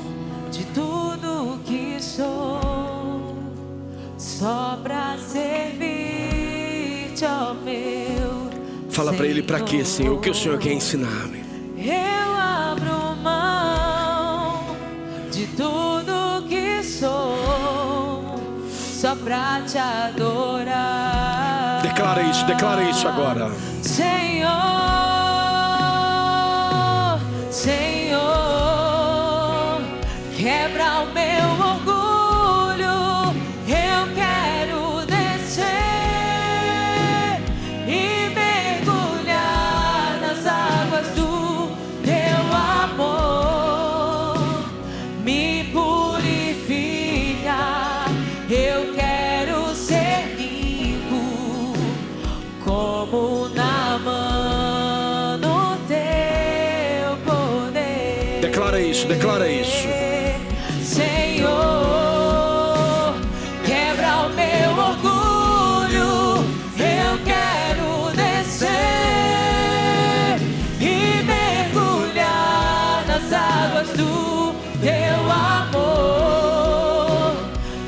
de tudo que sou, só para servir-te, ó meu. Fala para Ele: para quê, Senhor? O que o Senhor quer ensinar-me? Eu abro mão de tudo que sou, só pra te adorar. Declara isso agora. Senhor, Senhor, quebra o meu orgulho. Eu quero descer e mergulhar nas águas do teu amor. Me purifica. Eu quero ser limpo como Naamã no teu poder. Declara isso. Senhor, quebra o meu orgulho. Eu quero descer e mergulhar nas águas do teu amor.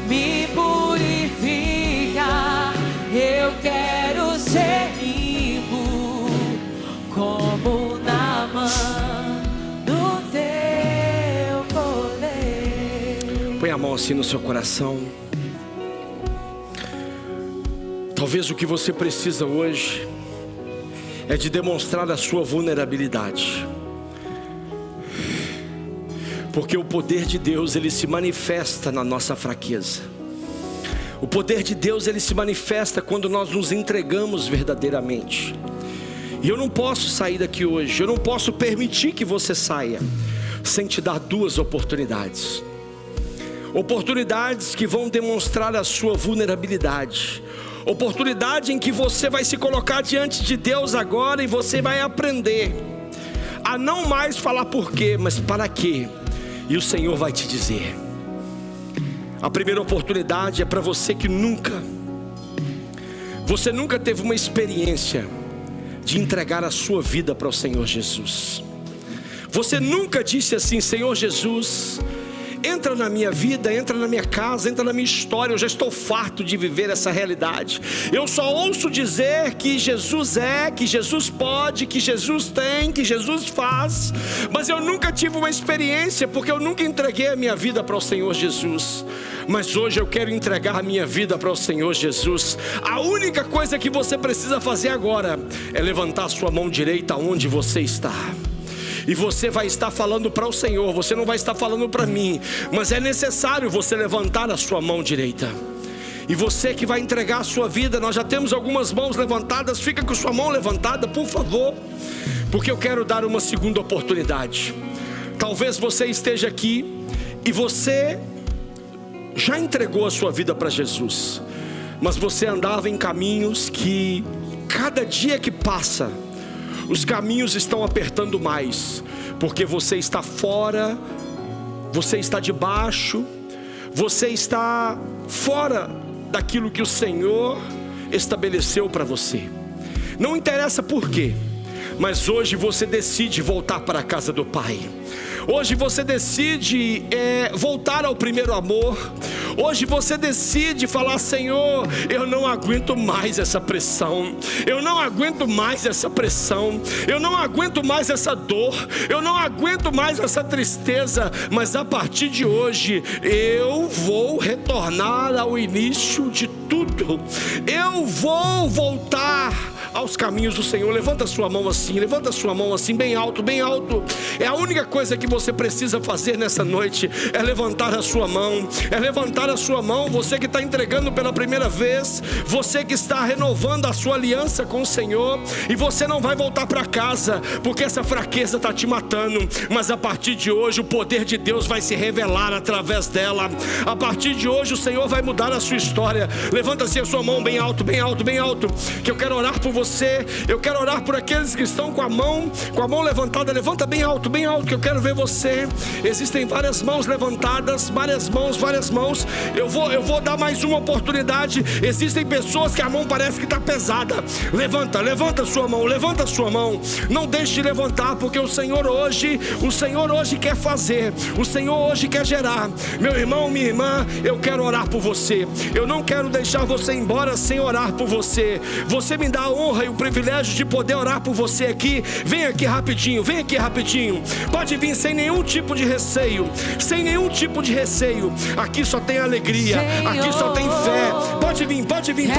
Me purifica. Eu quero ser limpo como Naamã no teu poder. Põe a mão assim no seu coração. Talvez o que você precisa hoje é de demonstrar a sua vulnerabilidade. Porque o poder de Deus, ele se manifesta na nossa fraqueza. O poder de Deus, ele se manifesta quando nós nos entregamos verdadeiramente. E eu não posso sair daqui hoje, eu não posso permitir que você saia sem te dar duas oportunidades. Oportunidades que vão demonstrar a sua vulnerabilidade. Oportunidade em que você vai se colocar diante de Deus agora e você vai aprender a não mais falar por quê, mas para quê. E o Senhor vai te dizer. A primeira oportunidade é para você que você nunca teve uma experiência de entregar a sua vida para o Senhor Jesus. Você nunca disse assim: Senhor Jesus, entra na minha vida, entra na minha casa, entra na minha história. Eu já estou farto de viver essa realidade. Eu só ouço dizer que Jesus é, que Jesus pode, que Jesus tem, que Jesus faz, mas eu nunca tive uma experiência, porque eu nunca entreguei a minha vida para o Senhor Jesus. Mas hoje eu quero entregar a minha vida para o Senhor Jesus. A única coisa que você precisa fazer agora é levantar a sua mão direita onde você está. E você vai estar falando para o Senhor, você não vai estar falando para mim, mas é necessário você levantar a sua mão direita. E você que vai entregar a sua vida, nós já temos algumas mãos levantadas. Fica com sua mão levantada, por favor, porque eu quero dar uma segunda oportunidade. Talvez você esteja aqui e você já entregou a sua vida para Jesus, mas você andava em caminhos que cada dia que passa, os caminhos estão apertando mais, porque você está fora, você está debaixo, você está fora daquilo que o Senhor estabeleceu para você. Não interessa por quê, mas hoje você decide voltar para a casa do Pai. Hoje você decide voltar ao primeiro amor. Hoje você decide falar: Senhor, eu não aguento mais essa pressão, eu não aguento mais essa pressão, eu não aguento mais essa dor, eu não aguento mais essa tristeza, mas a partir de hoje eu vou retornar ao início de tudo. Eu vou voltar aos caminhos do Senhor. Levanta sua mão assim, levanta sua mão assim, bem alto, bem alto. É a única coisa que você precisa fazer nessa noite, é levantar a sua mão, é levantar a sua mão. Você que está entregando pela primeira vez, você que está renovando a sua aliança com o Senhor, e você não vai voltar para casa, porque essa fraqueza está te matando, mas a partir de hoje o poder de Deus vai se revelar através dela. A partir de hoje o Senhor vai mudar a sua história. Levanta assim a sua mão bem alto, bem alto, bem alto, que eu quero orar por você. Eu quero orar por aqueles que estão com a mão levantada. Levanta bem alto, que eu quero ver você. Existem várias mãos levantadas, várias mãos. Eu vou dar mais uma oportunidade. Existem pessoas que a mão parece que está pesada. Levanta sua mão. Não deixe de levantar, porque o Senhor hoje quer fazer, o Senhor hoje quer gerar. Meu irmão, minha irmã, eu quero orar por você. Eu não quero deixar você embora sem orar por você. Você me dá a honra e o privilégio de poder orar por você aqui. Vem aqui rapidinho. Pode vir sem nenhum tipo de receio. Aqui só tem alegria, Senhor, aqui só tem fé. Pode vir. Pode vir.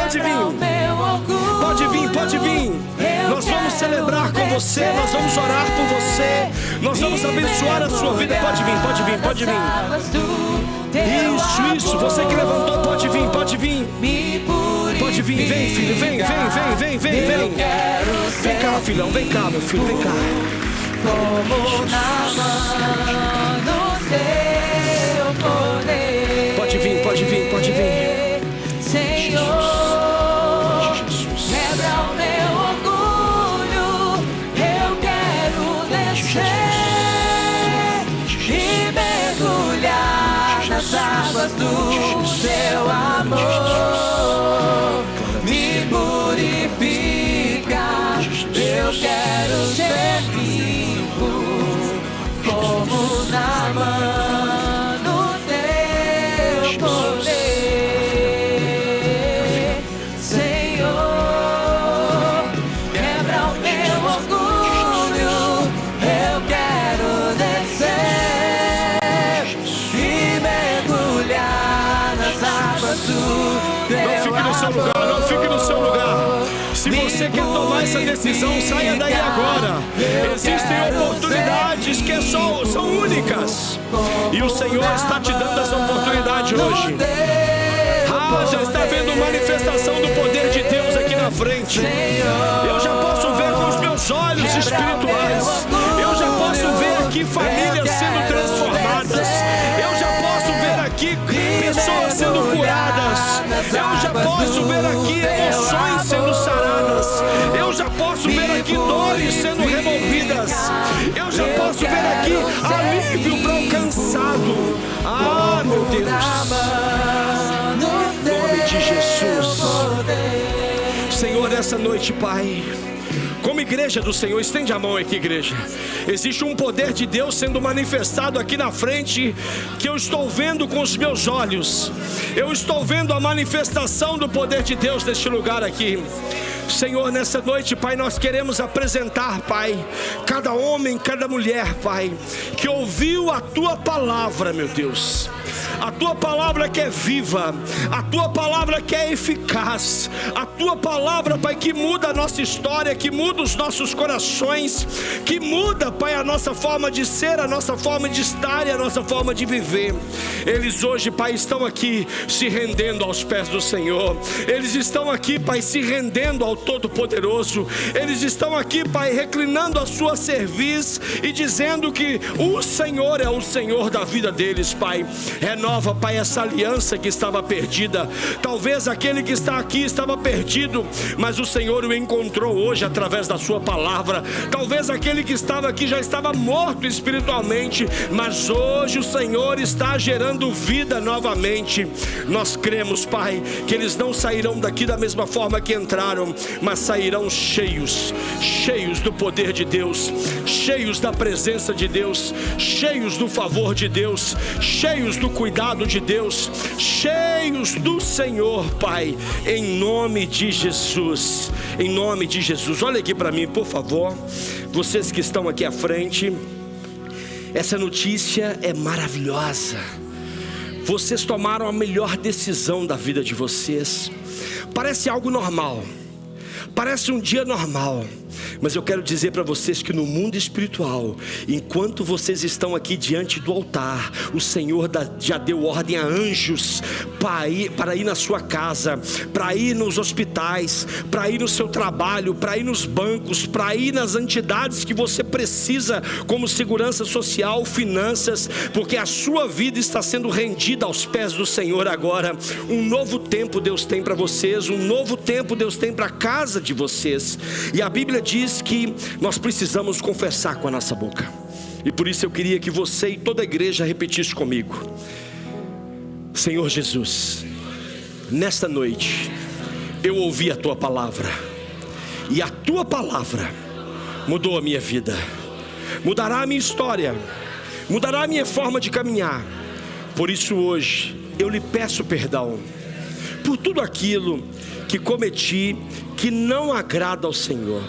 Nós vamos celebrar com você, nós vamos orar por você, nós vamos abençoar a sua vida. Pode vir. Isso, você que levantou, pode vir. Vem, filho, vem. Vem cá, filhão, vem cá, meu filho, vem cá. Como na mão do seu poder. Pode vir. Senhor, quebra o meu orgulho. Eu quero descer e mergulhar nas águas do seu amor. Me purifica. Eu quero ser limpo, como na mão do teu poder. Senhor, quebra o meu orgulho. Eu quero descer e mergulhar nas águas do teu amor. Não fique no seu lugar. Se você quer tomar essa decisão, saia daí agora. Existem oportunidades que são únicas, e o Senhor está te dando essa oportunidade hoje. Já está vendo manifestação do poder de Deus aqui na frente. Eu já posso ver com os meus olhos espirituais. Eu já posso ver aqui famílias sendo transformadas. Eu já posso ver aqui pessoas sendo curadas. Eu já posso ver aqui emoções sendo saradas. Eu já posso ver aqui dores sendo removidas. Eu já posso ver aqui alívio para o cansado. Ah, meu Deus, em nome de Jesus. Senhor, essa noite, Pai, como igreja do Senhor, estende a mão aqui, igreja. Existe um poder de Deus sendo manifestado aqui na frente, que eu estou vendo com os meus olhos. Eu estou vendo a manifestação do poder de Deus neste lugar aqui. Senhor, nessa noite, Pai, nós queremos apresentar, Pai, cada homem, cada mulher, Pai, que ouviu a Tua palavra, meu Deus. A Tua palavra que é viva, a Tua palavra que é eficaz, a Tua palavra, Pai, que muda a nossa história, que muda os nossos corações, que muda, Pai, a nossa forma de ser, a nossa forma de estar e a nossa forma de viver. Eles hoje, Pai, estão aqui se rendendo aos pés do Senhor. Eles estão aqui, Pai, se rendendo ao Todo-Poderoso. Eles estão aqui, Pai, reclinando a sua cerviz e dizendo que o Senhor é o Senhor da vida deles, Pai. Renova renova, Pai, essa aliança que estava perdida. Talvez aquele que está aqui estava perdido, mas o Senhor o encontrou hoje através da sua palavra. Talvez aquele que estava aqui já estava morto espiritualmente, mas hoje o Senhor está gerando vida novamente. Nós cremos, Pai, que eles não sairão daqui da mesma forma que entraram, mas sairão cheios do poder de Deus, cheios da presença de Deus, cheios do favor de Deus, cheios do cuidado de Deus, cheios do Senhor, Pai, em nome de Jesus, em nome de Jesus. Olha aqui para mim, por favor, vocês que estão aqui à frente. Essa notícia é maravilhosa. Vocês tomaram a melhor decisão da vida de vocês. Parece algo normal, parece um dia normal, mas eu quero dizer para vocês que no mundo espiritual, enquanto vocês estão aqui diante do altar, o Senhor já deu ordem a anjos para ir na sua casa, para ir nos hospitais, para ir no seu trabalho, para ir nos bancos, para ir nas entidades que você precisa, como segurança social, finanças, porque a sua vida está sendo rendida aos pés do Senhor agora. Um novo tempo Deus tem para vocês, um novo tempo Deus tem para a casa de vocês. E a Bíblia diz que nós precisamos confessar com a nossa boca, e por isso eu queria que você e toda a igreja repetisse comigo: Senhor Jesus, nesta noite eu ouvi a tua palavra, e a tua palavra mudou a minha vida, mudará a minha história, mudará a minha forma de caminhar. Por isso hoje eu lhe peço perdão por tudo aquilo que cometi que não agrada ao Senhor,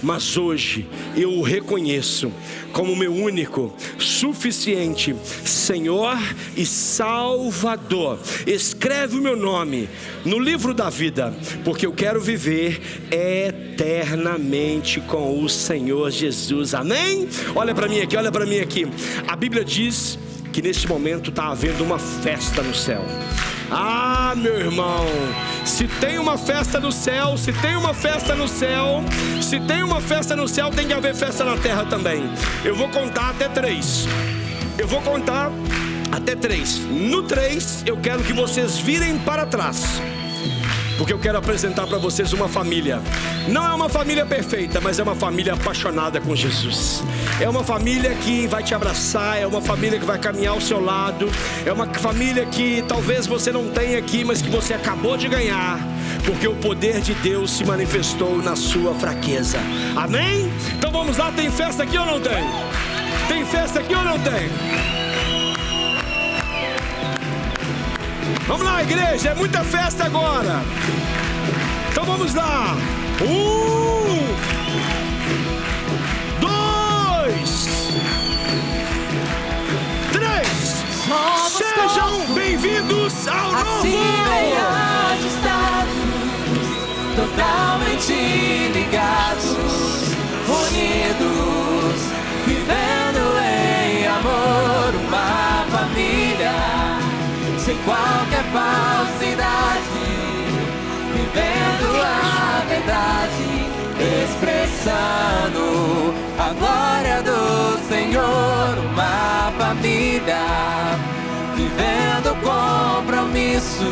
mas hoje eu o reconheço como meu único, suficiente Senhor e Salvador. Escreve o meu nome no livro da vida, porque eu quero viver eternamente com o Senhor Jesus. Amém? Olha para mim aqui, olha para mim aqui. A Bíblia diz que nesse momento está havendo uma festa no céu. Ah, meu irmão, se tem uma festa no céu, se tem uma festa no céu, se tem uma festa no céu, tem que haver festa na terra também. Eu vou contar até 3. Eu vou contar até 3. No 3, eu quero que vocês virem para trás, porque eu quero apresentar para vocês uma família. Não é uma família perfeita, mas é uma família apaixonada com Jesus. É uma família que vai te abraçar, é uma família que vai caminhar ao seu lado, é uma família que talvez você não tenha aqui, mas que você acabou de ganhar, porque o poder de Deus se manifestou na sua fraqueza. Amém? Então vamos lá, tem festa aqui ou não tem? Tem festa aqui ou não tem? Vamos lá, igreja, é muita festa agora. Então vamos lá. 1, 2, 3. Sejam bem-vindos ao novo. Assim estados, totalmente ligados, unidos, vivendo em amor, uma família sem qualquer falsidade, vivendo a verdade, expressando a glória do Senhor, uma família, vivendo o compromisso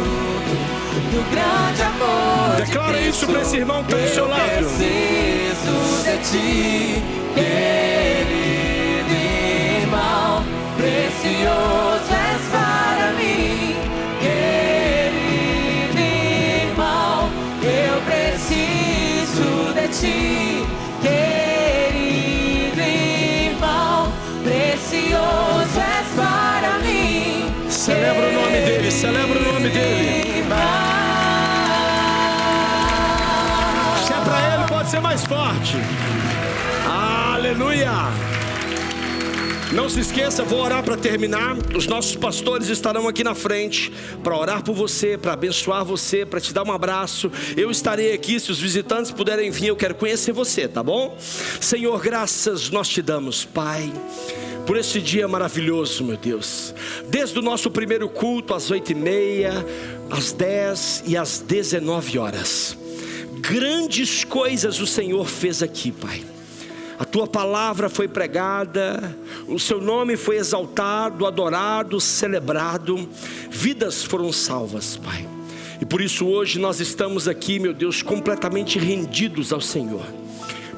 do grande amor de Declara Cristo. isso para esse irmão que está do seu lado. Eu preciso de ti, querido irmão, precioso és para mim. Ti, querido irmão, precioso és para mim. Celebra o nome dele, celebra o nome dele. Se é para ele, pode ser mais forte. Aleluia. Não se esqueça, vou orar para terminar. Os nossos pastores estarão aqui na frente para orar por você, para abençoar você, para te dar um abraço. Eu estarei aqui, se os visitantes puderem vir, eu quero conhecer você, tá bom? Senhor, graças nós te damos, Pai, por esse dia maravilhoso, meu Deus. Desde o nosso primeiro culto, às 8h30, às 10 e às 19 horas. Grandes coisas o Senhor fez aqui, Pai. A tua palavra foi pregada, o seu nome foi exaltado, adorado, celebrado, vidas foram salvas, Pai. E por isso hoje nós estamos aqui, meu Deus, completamente rendidos ao Senhor,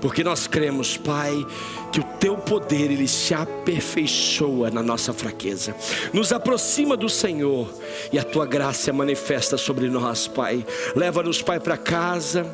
porque nós cremos, Pai, que o teu poder, ele se aperfeiçoa na nossa fraqueza, nos aproxima do Senhor, e a tua graça manifesta sobre nós, Pai. Leva-nos, Pai, para casa,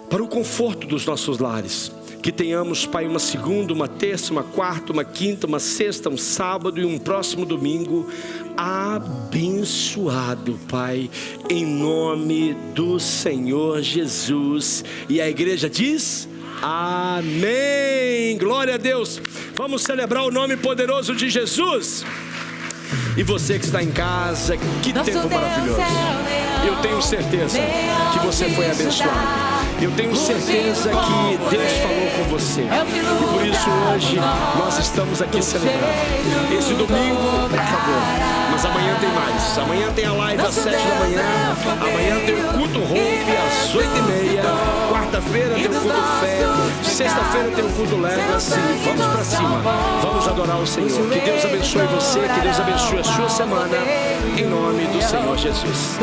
para o conforto dos nossos lares. Que tenhamos, Pai, uma segunda, uma terça, uma quarta, uma quinta, uma sexta, um sábado e um próximo domingo abençoado, Pai, em nome do Senhor Jesus. E a igreja diz: amém. Glória a Deus. Vamos celebrar o nome poderoso de Jesus. E você que está em casa, que tempo maravilhoso. Eu tenho certeza que você foi abençoado. Eu tenho certeza que Deus falou com você. E por isso hoje nós estamos aqui celebrando. Esse domingo acabou, mas amanhã tem mais. Amanhã tem a live às 7 da manhã. Amanhã tem o culto rompe às 8h30. Quarta-feira tem o culto fé. Sexta-feira tem o culto legacy. Vamos para cima, vamos adorar o Senhor. Que Deus abençoe você, que Deus abençoe a sua semana, em nome do Senhor Jesus.